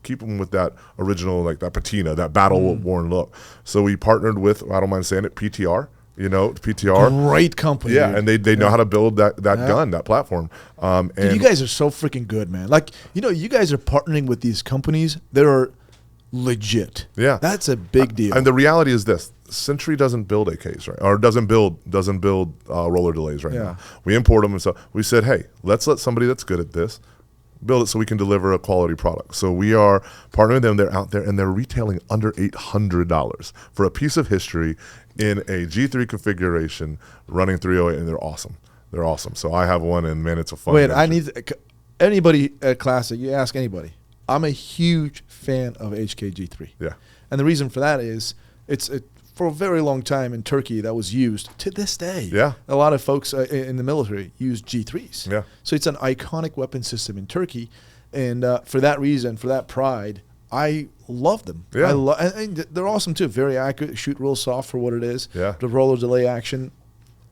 keep them with that original, like that patina, that battle-worn look. So we partnered with, I don't mind saying it, PTR. PTR. Great company. Yeah, dude. And they know how to build that gun, that platform. And dude, you guys are so freaking good, man. Like, you guys are partnering with these companies that are legit. Yeah. That's a big deal. And the reality is this. Century doesn't build AKs, right? Or doesn't build roller delays right now. We import them, and so we said, hey, let's let somebody that's good at this build it so we can deliver a quality product. So we are partnering with them. They're out there, and they're retailing under $800 for a piece of history in a G3 configuration running 308, and they're awesome. They're awesome. So I have one, and man, it's a fun. Wait, I need anybody at Classic. You ask anybody. I'm a huge fan of HK G3. Yeah, and the reason for that is for a very long time in Turkey that was used to this day. Yeah, a lot of folks in the military use G3s. Yeah, so it's an iconic weapon system in Turkey, and for that reason, for that pride, I love them. Yeah, and they're awesome too. Very accurate, shoot real soft for what it is. Yeah, the roller delay action.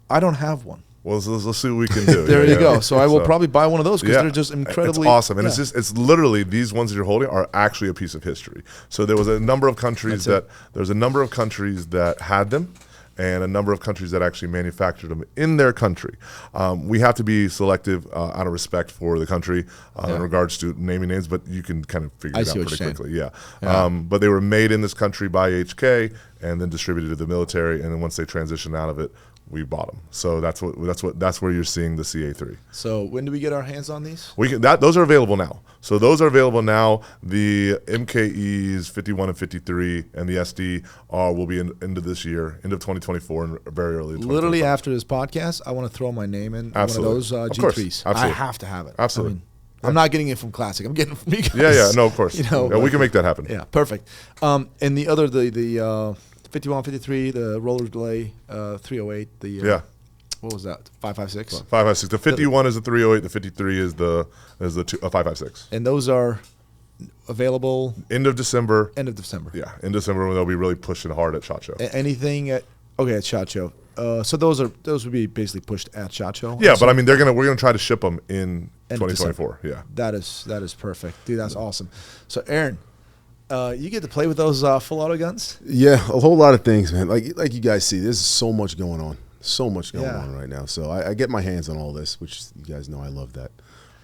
I don't have one. Well, let's see what we can do. There you go. So I will probably buy one of those because they're just incredibly. It's awesome, and it's literally these ones that you're holding are actually a piece of history. So there was a number of countries that had them, and a number of countries that actually manufactured them in their country. We have to be selective out of respect for the country in regards to naming names, but you can kind of figure it out pretty quickly. Yeah. But they were made in this country by HK and then distributed to the military, and then once they transitioned out of it, we bought them. So that's where you're seeing the CA3. So when do we get our hands on these? Those are available now. So those are available now. The MKEs 51 and 53 and the SD will be into this year, end of 2024 and very early. Literally after this podcast, I want to throw my name in one of those G3s. Absolutely. I have to have it. Absolutely. I'm not getting it from Classic. I'm getting it from you guys. Yeah. No, of course. You know, we can make that happen. Yeah, perfect. And the other, the 51, 53, the roller delay, 308, the what was that? 556. 556. The 51 is the 308. The 53 is the 556. And those are available End of December. end of December. Yeah, in December when they'll be really pushing hard at SHOT Show. Anything at SHOT Show. So those would be basically pushed at SHOT Show. Yeah, but I mean we're gonna try to ship them in End of 2024. Yeah. That is perfect, dude. That's awesome. So Aaron, you get to play with those full auto guns. Yeah, a whole lot of things, man. Like you guys see, there's so much going on. So much going on right now. So I get my hands on all this, which you guys know I love that.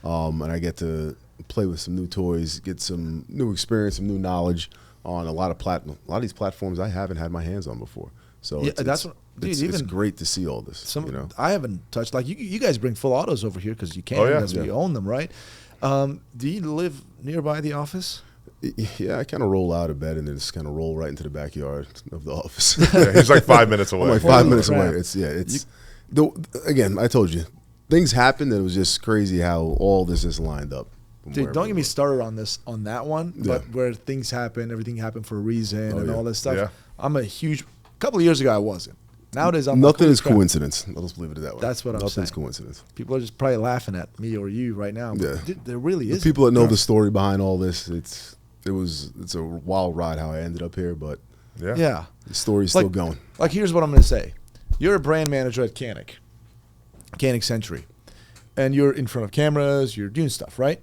And I get to play with some new toys, get some new experience, some new knowledge on a lot of these platforms I haven't had my hands on before. So it's great to see all this. You know? I haven't touched, like you guys bring full autos over here because you can. That's where you own them, right? Do you live nearby the office? Yeah, I kind of roll out of bed and then just kind of roll right into the backyard of the office. Yeah, he's like 5 minutes away. I'm like 5 minutes away. Again, I told you, things happened and it was just crazy how all this is lined up. Dude, don't get me started on that one, but where things happen, everything happened for a reason and all this stuff. Yeah. I'm a couple of years ago I wasn't. Nowadays I'm nothing is coincidence. I'll just leave it at that way. That's what I'm saying. Nothing's coincidence. People are just probably laughing at me or you right now. Yeah. Dude, there really is. The people that know the story behind all this, it's a wild ride how I ended up here, but yeah. The story's still going. Like, here's what I'm going to say. You're a brand manager at Canik Century, and you're in front of cameras, you're doing stuff, right?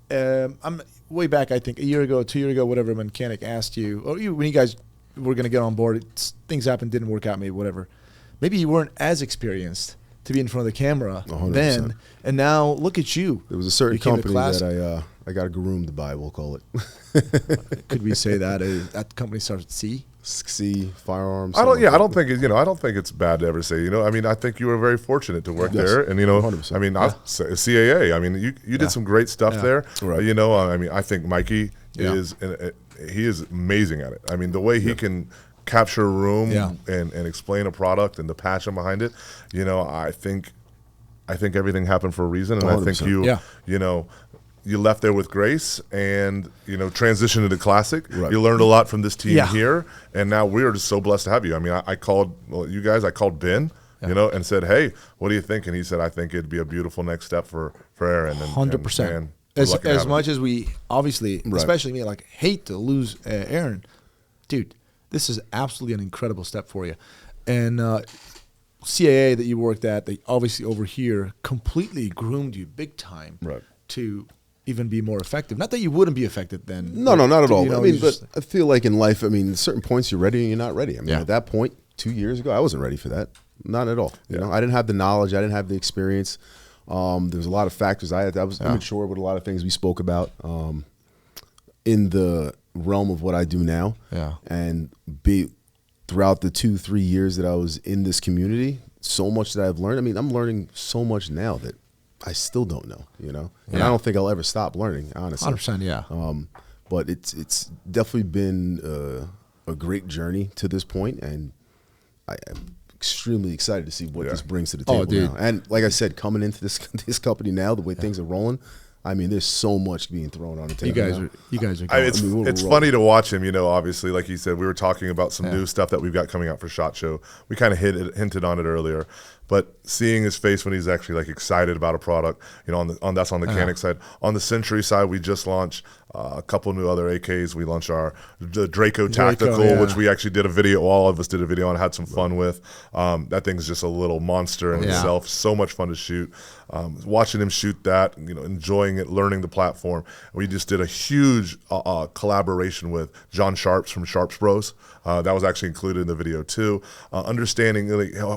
I'm way back, I think, a year ago, 2 years ago, whatever, when Canik asked you, or when you guys were going to get on board, things happened, didn't work out, maybe whatever. Maybe you weren't as experienced to be in front of the camera 100%. then, and now look at you. There was a certain company that I got groomed by, we'll call it. Could we say that that company starts with C? C, Firearms. I don't think it's bad to ever say. I mean, I think you were very fortunate to work there, and 100%. I mean, CAA. I mean, you did some great stuff there. Right. I mean, I think Mikey is amazing at it. I mean, the way he can capture a room and explain a product and the passion behind it. I think everything happened for a reason, and 100%. I think you left there with grace and, transitioned into Classic. Right. You learned a lot from this team here, and now we are just so blessed to have you. I mean, I called Ben, and said, hey, what do you think? And he said, I think it'd be a beautiful next step for Aaron. 100%. As much as we obviously, especially me, hate to lose Aaron, dude, this is absolutely an incredible step for you. And CAA that you worked at, they obviously over here completely groomed you big time to even be more effective. Not that you wouldn't be effective then. No, not at all. I mean, but I feel like in life, at certain points you're ready and you're not ready. I mean, at that point, 2 years ago, I wasn't ready for that. Not at all. You know, I didn't have the knowledge. I didn't have the experience. There was a lot of factors. I was immature with a lot of things we spoke about in the realm of what I do now. Yeah. And throughout the 2-3 years that I was in this community, so much that I've learned. I mean, I'm learning so much now that I still don't know, and I don't think I'll ever stop learning, honestly. 100%, yeah. But it's definitely been a great journey to this point, and I am extremely excited to see what this brings to the table now. And like I said, coming into this company now, the way things are rolling, I mean, there's so much being thrown on the table. You guys are. It's funny to watch him. Obviously, like you said, we were talking about some new stuff that we've got coming out for SHOT Show. We kind of hinted on it earlier, but seeing his face when he's actually excited about a product, that's on the Canik side. On the Century side, we just launched a couple new other AKs. We launched the Draco Tactical, which we actually did a video. All of us did a video on, had some fun with. That thing's just a little monster in itself. So much fun to shoot. Watching him shoot that, enjoying it, learning the platform. We just did a huge collaboration with John Sharps from Sharps Bros. That was actually included in the video too. Understanding,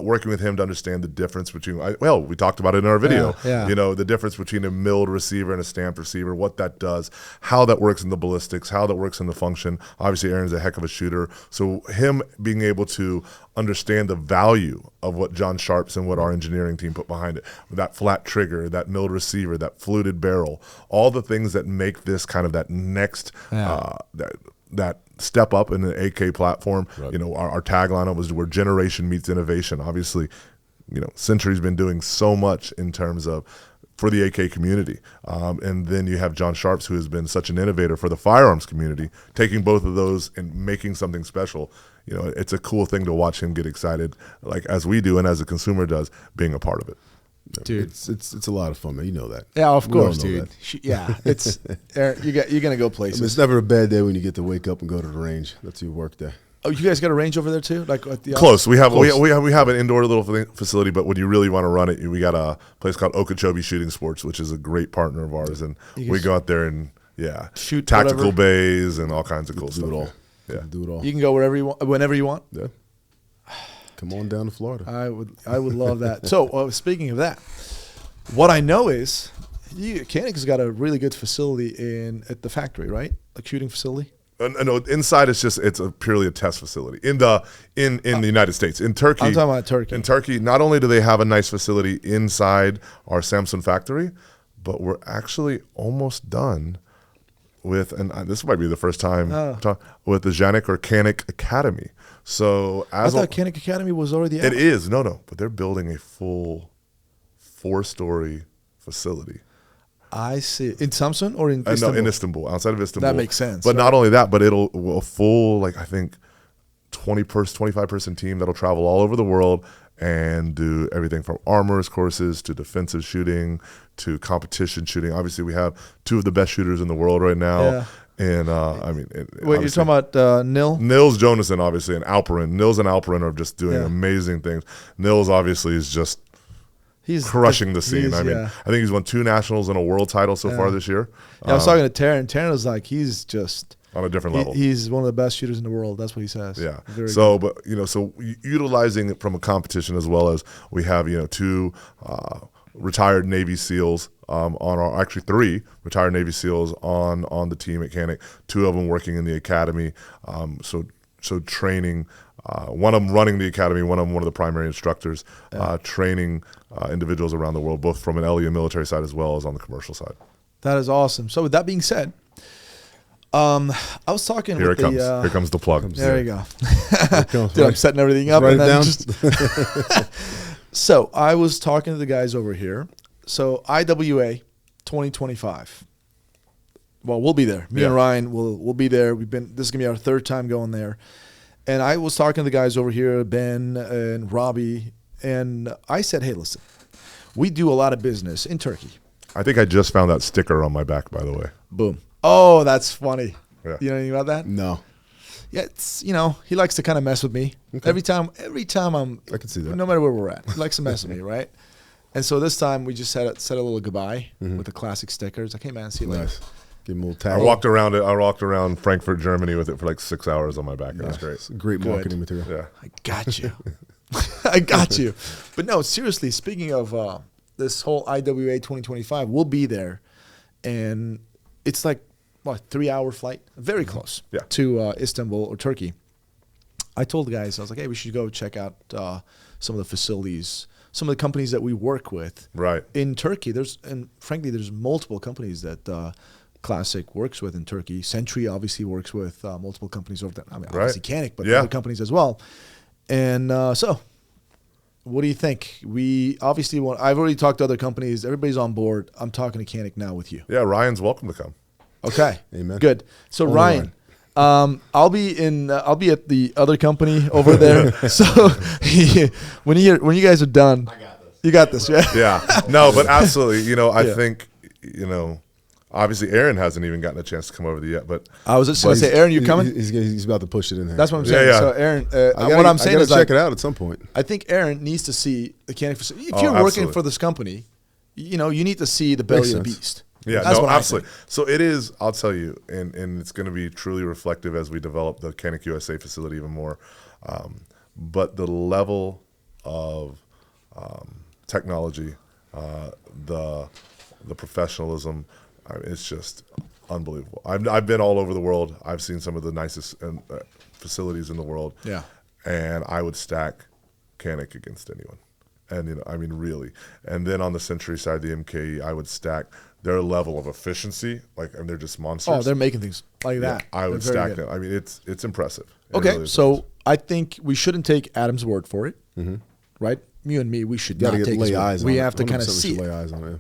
working with him to understand the difference between, we talked about it in our video, the difference between a milled receiver and a stamped receiver, what that does, how that works in the ballistics, how that works in the function. Obviously, Aaron's a heck of a shooter. So him being able to understand the value of what John Sharps and what our engineering team put behind it, that flat trigger, that milled receiver, that fluted barrel, all the things that make this kind of that next, that step up in the AK platform. Our tagline was where generation meets innovation. Obviously, Century's been doing so much in terms of for the AK community. And then you have John Sharps, who has been such an innovator for the firearms community, taking both of those and making something special. You know, it's a cool thing to watch him get excited, like as we do and as a consumer does, being a part of it. Dude, it's a lot of fun, man. You know that. Yeah, of We all course, know dude. that. Yeah, it's Aaron, you're gonna go places. It's never a bad day when you get to wake up and go to the range. That's your work day. Oh, you guys got a range over there too? Like at the Close. We have Close. we have an indoor little facility, but when you really want to run it, we got a place called Okeechobee Shooting Sports, which is a great partner of ours, and we go out there and shoot tactical whatever. bays and all kinds of cool Do stuff. it all. Yeah. Do it all. You can go wherever you want, whenever you want. Yeah. Come on down to Florida. I would love that. So speaking of that, what I know is Canik has got a really good facility at the factory, right? Like shooting facility. No, inside it's purely a test facility in the United States. In Turkey, I'm talking about Turkey. In Turkey, not only do they have a nice facility inside our Samsung factory, but we're actually almost done with, and this might be the first time with the Canik Academy. So I thought Canik Academy was already out. It is but they're building a full 4-story facility. I see. In Samsun or in Istanbul? No, in Istanbul, outside of Istanbul. That makes sense. But not only that, but it'll a full, like I think, 25-person team that'll travel all over the world and do everything from armorers courses to defensive shooting to competition shooting. Obviously, we have 2 of the best shooters in the world right now. Yeah. And wait, you're talking about Nil? Nils Jonassen, obviously, and Alperin. Nils and Alperin are just doing amazing things. Nils obviously is just crushing the scene. I think he's won 2 nationals and a world title so far this year. Yeah, I was talking to Taryn. Taryn was like, he's just on a different level. He's one of the best shooters in the world. That's what he says. Yeah. Very so, good. but so utilizing it from a competition as well as we have 2 retired Navy SEALs on our 3 retired Navy SEALs on the team at Canik. 2 of them working in the academy. So training. One of them running the academy, one of the primary instructors, training individuals around the world, both from an LE and military side as well as on the commercial side. That is awesome. So with that being said, I was talking Here with it comes. Here comes the plug. There you go. Comes, Dude, I'm setting everything up. Write And it then down. So I was talking to the guys over here. So IWA 2025. Well, we'll be there. Me and Ryan will be there. This is gonna be our 3rd time going there. And I was talking to the guys over here, Ben and Robbie, and I said, hey, listen, we do a lot of business in Turkey. I think I just found that sticker on my back, by the way. Boom. Oh, that's funny. Yeah. You know anything about that? No. Yeah, it's, he likes to kind of mess with me. Okay. Every time I'm, I can see that. no matter where we're at, he likes to mess with me, right? And so this time we just said a little goodbye with the classic stickers. Like, hey man, see you later. Nice. Give him a little I tag. walked around Frankfurt, Germany with it for like 6 hours on my back. It was great. It's great marketing material. Yeah. I got you. I got you. But no, seriously, speaking of this whole IWA 2025, we'll be there. And it's like, what, 3-hour flight? Very close to Istanbul or Turkey. I told the guys, I was like, hey, we should go check out some of the facilities, some of the companies that we work with in Turkey. Frankly, there's multiple companies that Classic works with in Turkey. Sentry obviously works with multiple companies over there. I mean, obviously Canik, but other companies as well. And so, what do you think? We obviously want. I've already talked to other companies. Everybody's on board. I'm talking to Canik now with you. Yeah, Ryan's welcome to come. Okay. Amen. Good. So Ryan, I'll be at the other company over there. So when you guys are done, I got this. You got this, yeah. Yeah. No, but absolutely. I think obviously Aaron hasn't even gotten a chance to come over there yet. But I was just going to say, Aaron, you coming? He's about to push it in there. That's what I'm saying. Yeah. So Aaron, what I'm saying is, check it out at some point. I think Aaron needs to see the Canik facility. If you're working for this company, you need to see the belly of the beast. Yeah, that's what absolutely. So it is, I'll tell you, and it's going to be truly reflective as we develop the Canik USA facility even more. But the level of technology, the professionalism, it's just unbelievable. I've been all over the world. I've seen some of the nicest facilities in the world. Yeah, and I would stack Canik against anyone. And I mean, really. And then on the Century side, the MKE, I would stack their level of efficiency. They're just monsters. Oh, they're making things like that. I would stack them. I mean, it's impressive. Okay, really so I think we shouldn't take Adam's word for it, right? You and me, we should not take his word. We have to kind of see it. Lay eyes on it.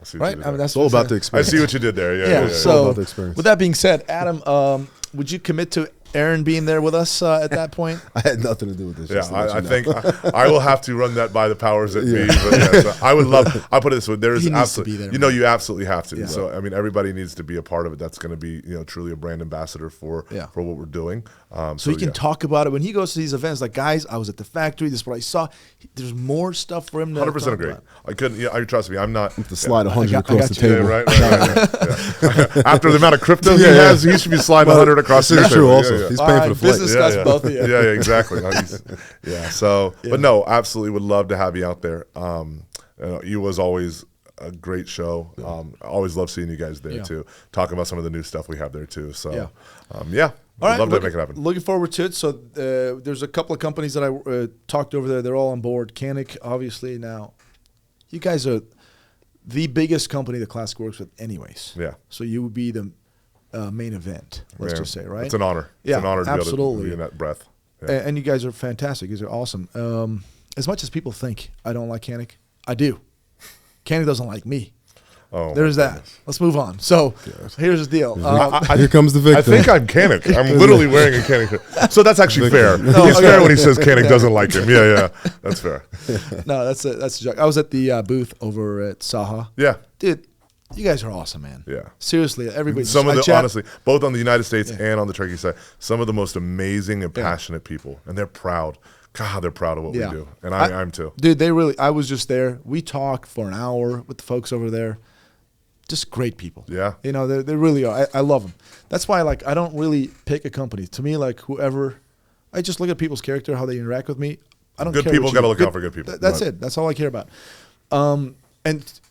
see what right? you did I mean, there. that's It's all what about I'm the I experience. see what you did there. Yeah. Yeah. all So, about the experience. with that being said, Adam, would you commit to Aaron being there with us at that point? I had nothing to do with this. Yeah, just to let you I know. think I will have to run that by the powers that be. But yeah, so I would love. I'll put it this way: there is He needs to absolutely, be there, you know, man. you absolutely have to. Yeah. So I mean, everybody needs to be a part of it. That's going to be, you know, truly a brand ambassador for Yeah. what we're doing. So he can yeah. talk about it when he goes to these events. Like, guys, I was at the factory. This is what I saw. There's more stuff for him to 100% talk agree. about. I couldn't. Yeah, I trust me. I'm not. to slide I 100 got across the you. Yeah, table. right. Yeah. After the amount of crypto he Yeah, yeah. has, he should be sliding 100 across the That's table. true. Yeah, Also, yeah. he's All paying right, for the flight. business class, both of you. Yeah, exactly. Yeah. So, but no, absolutely would love to have you out there. You was always a great show. I always love seeing you guys there Yeah. too. Talking about some of the new stuff we have there too. So, Yeah. yeah. All right, love to make it happen. Looking forward to it. So there's a couple of companies that I talked over there. They're all on board. Canik, obviously. Now, you guys are the biggest company that Classic works with anyways. Yeah. So you would be the main event, let's Yeah. just say, right? It's an honor. Yeah, It's an honor to be able to absolutely. be in that breath. Yeah. And you guys are fantastic. You guys are awesome. As much as people think I don't like Canik, I do. Canik doesn't like me. Oh, There's my that. goodness. Let's move on. So here's the deal. Here comes the I victim. think I'm Canik. I'm literally wearing a Canik shirt. So that's actually fair. He's fair when he says Canik doesn't like him. Yeah, that's fair. No, that's a joke. I was at the booth over at Saha. Yeah. Dude, you guys are awesome, man. Yeah. Seriously, everybody. Some of I the chat- honestly, both on the United States and on the Turkey side, some of the most amazing and passionate people, and they're proud. God, they're proud of what Yeah. we do, and I'm too. Dude, they really. I was just there. We talked for an hour with the folks over there. Just great people. Yeah. You know, they really are. I love them. That's why, like, I don't really pick a company. To me, like, whoever, I just look at people's character, how they interact with me. I don't Good care. people what you gotta do. look out for good people. That's it. That's all I care about. And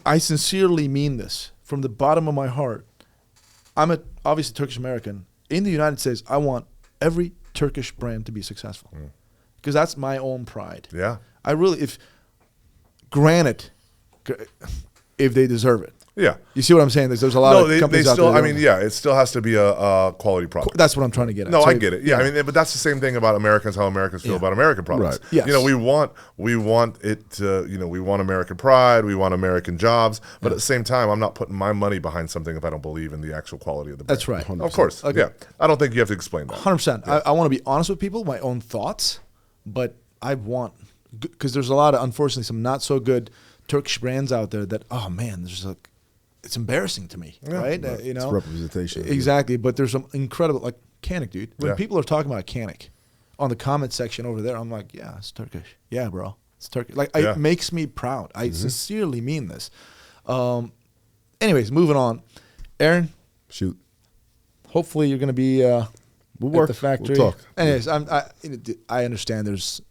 I sincerely mean this from the bottom of my heart. I'm obviously Turkish American. In the United States, I want every Turkish brand to be successful because that's my own pride. Yeah. I really, granted, if they deserve it. Yeah. You see what I'm saying? There's a lot No, of they companies out still. there. I mean, yeah, it still has to be a quality product. That's what I'm trying to get at. No, So, I get it. Yeah, I mean, but that's the same thing about Americans. How Americans feel about American products. Right. Yes. You know, we want it to. You know, we want American pride. We want American jobs. But at the same time, I'm not putting my money behind something if I don't believe in the actual quality of the brand. That's right. Of course. Okay. Yeah. I don't think you have to explain that. 100%. I want to be honest with people, my own thoughts, but I want, because there's a lot of, unfortunately, some not so good Turkish brands out there that, oh man, there's like, it's embarrassing to me, right? You know, It's representation. Exactly. But there's some incredible, like Canik, dude. When Yeah. people are talking about Canik on the comment section over there, I'm like, yeah, it's Turkish. Yeah, bro, it's Turkish. Like, Yeah. it makes me proud. I sincerely mean this. Anyways, moving on. Aaron, Shoot. hopefully you're going to be We'll at work. the factory. We'll talk. Anyways, I understand there's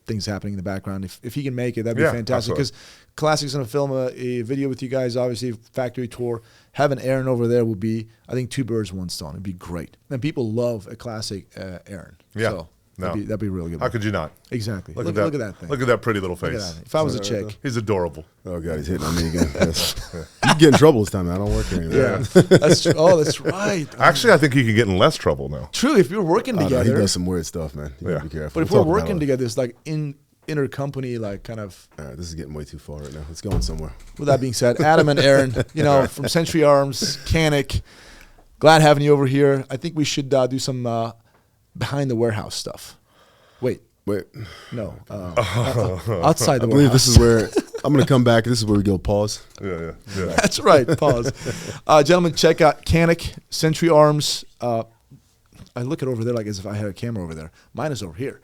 things happening in the background. If he can make it, that'd be Yeah, fantastic. absolutely. Because Classic's going to film a video with you guys, obviously, factory tour. Having Aaron over there would be, I think, 2 birds, 1 stone. It'd be great. And people love a classic Aaron. Yeah. So No. that'd be really good. How could you not? Exactly. Look Look at at that thing. Look at that pretty little Look at face. that. If I was a chick. He's adorable. Oh God, he's hitting on me again. Yes. You get in trouble this time. I don't work here anymore. Yeah. That's true. Oh, that's right. Actually, I think he could get in less trouble now. True. If you're working Oh, no, he together. does some weird stuff, man. You gotta be careful. But if We'll we're talk about working it. together, it's like intercompany, like kind of. All right, this is getting way too far right now. It's going somewhere. With that being said, Adam and Aaron, you know, from Century Arms, Canik, glad having you over here. I think we should do some behind the warehouse stuff. Wait, no, outside the I believe warehouse. this is where I'm going to come back. This is where we go pause. Yeah. That's right. Pause, gentlemen. Check out Canik, Century Arms. I look at over there like as if I had a camera over there. Mine is over here.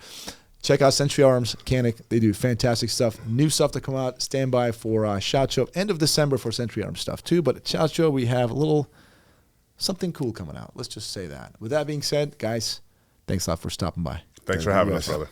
Check out Century Arms, Canik. They do fantastic stuff. New stuff to come out. Stand by for SHOT Show. End of December for Century Arms stuff too. But at SHOT Show, we have a little something cool coming out. Let's just say that. With that being said, guys, thanks a lot for stopping by. Thanks for having us, brother.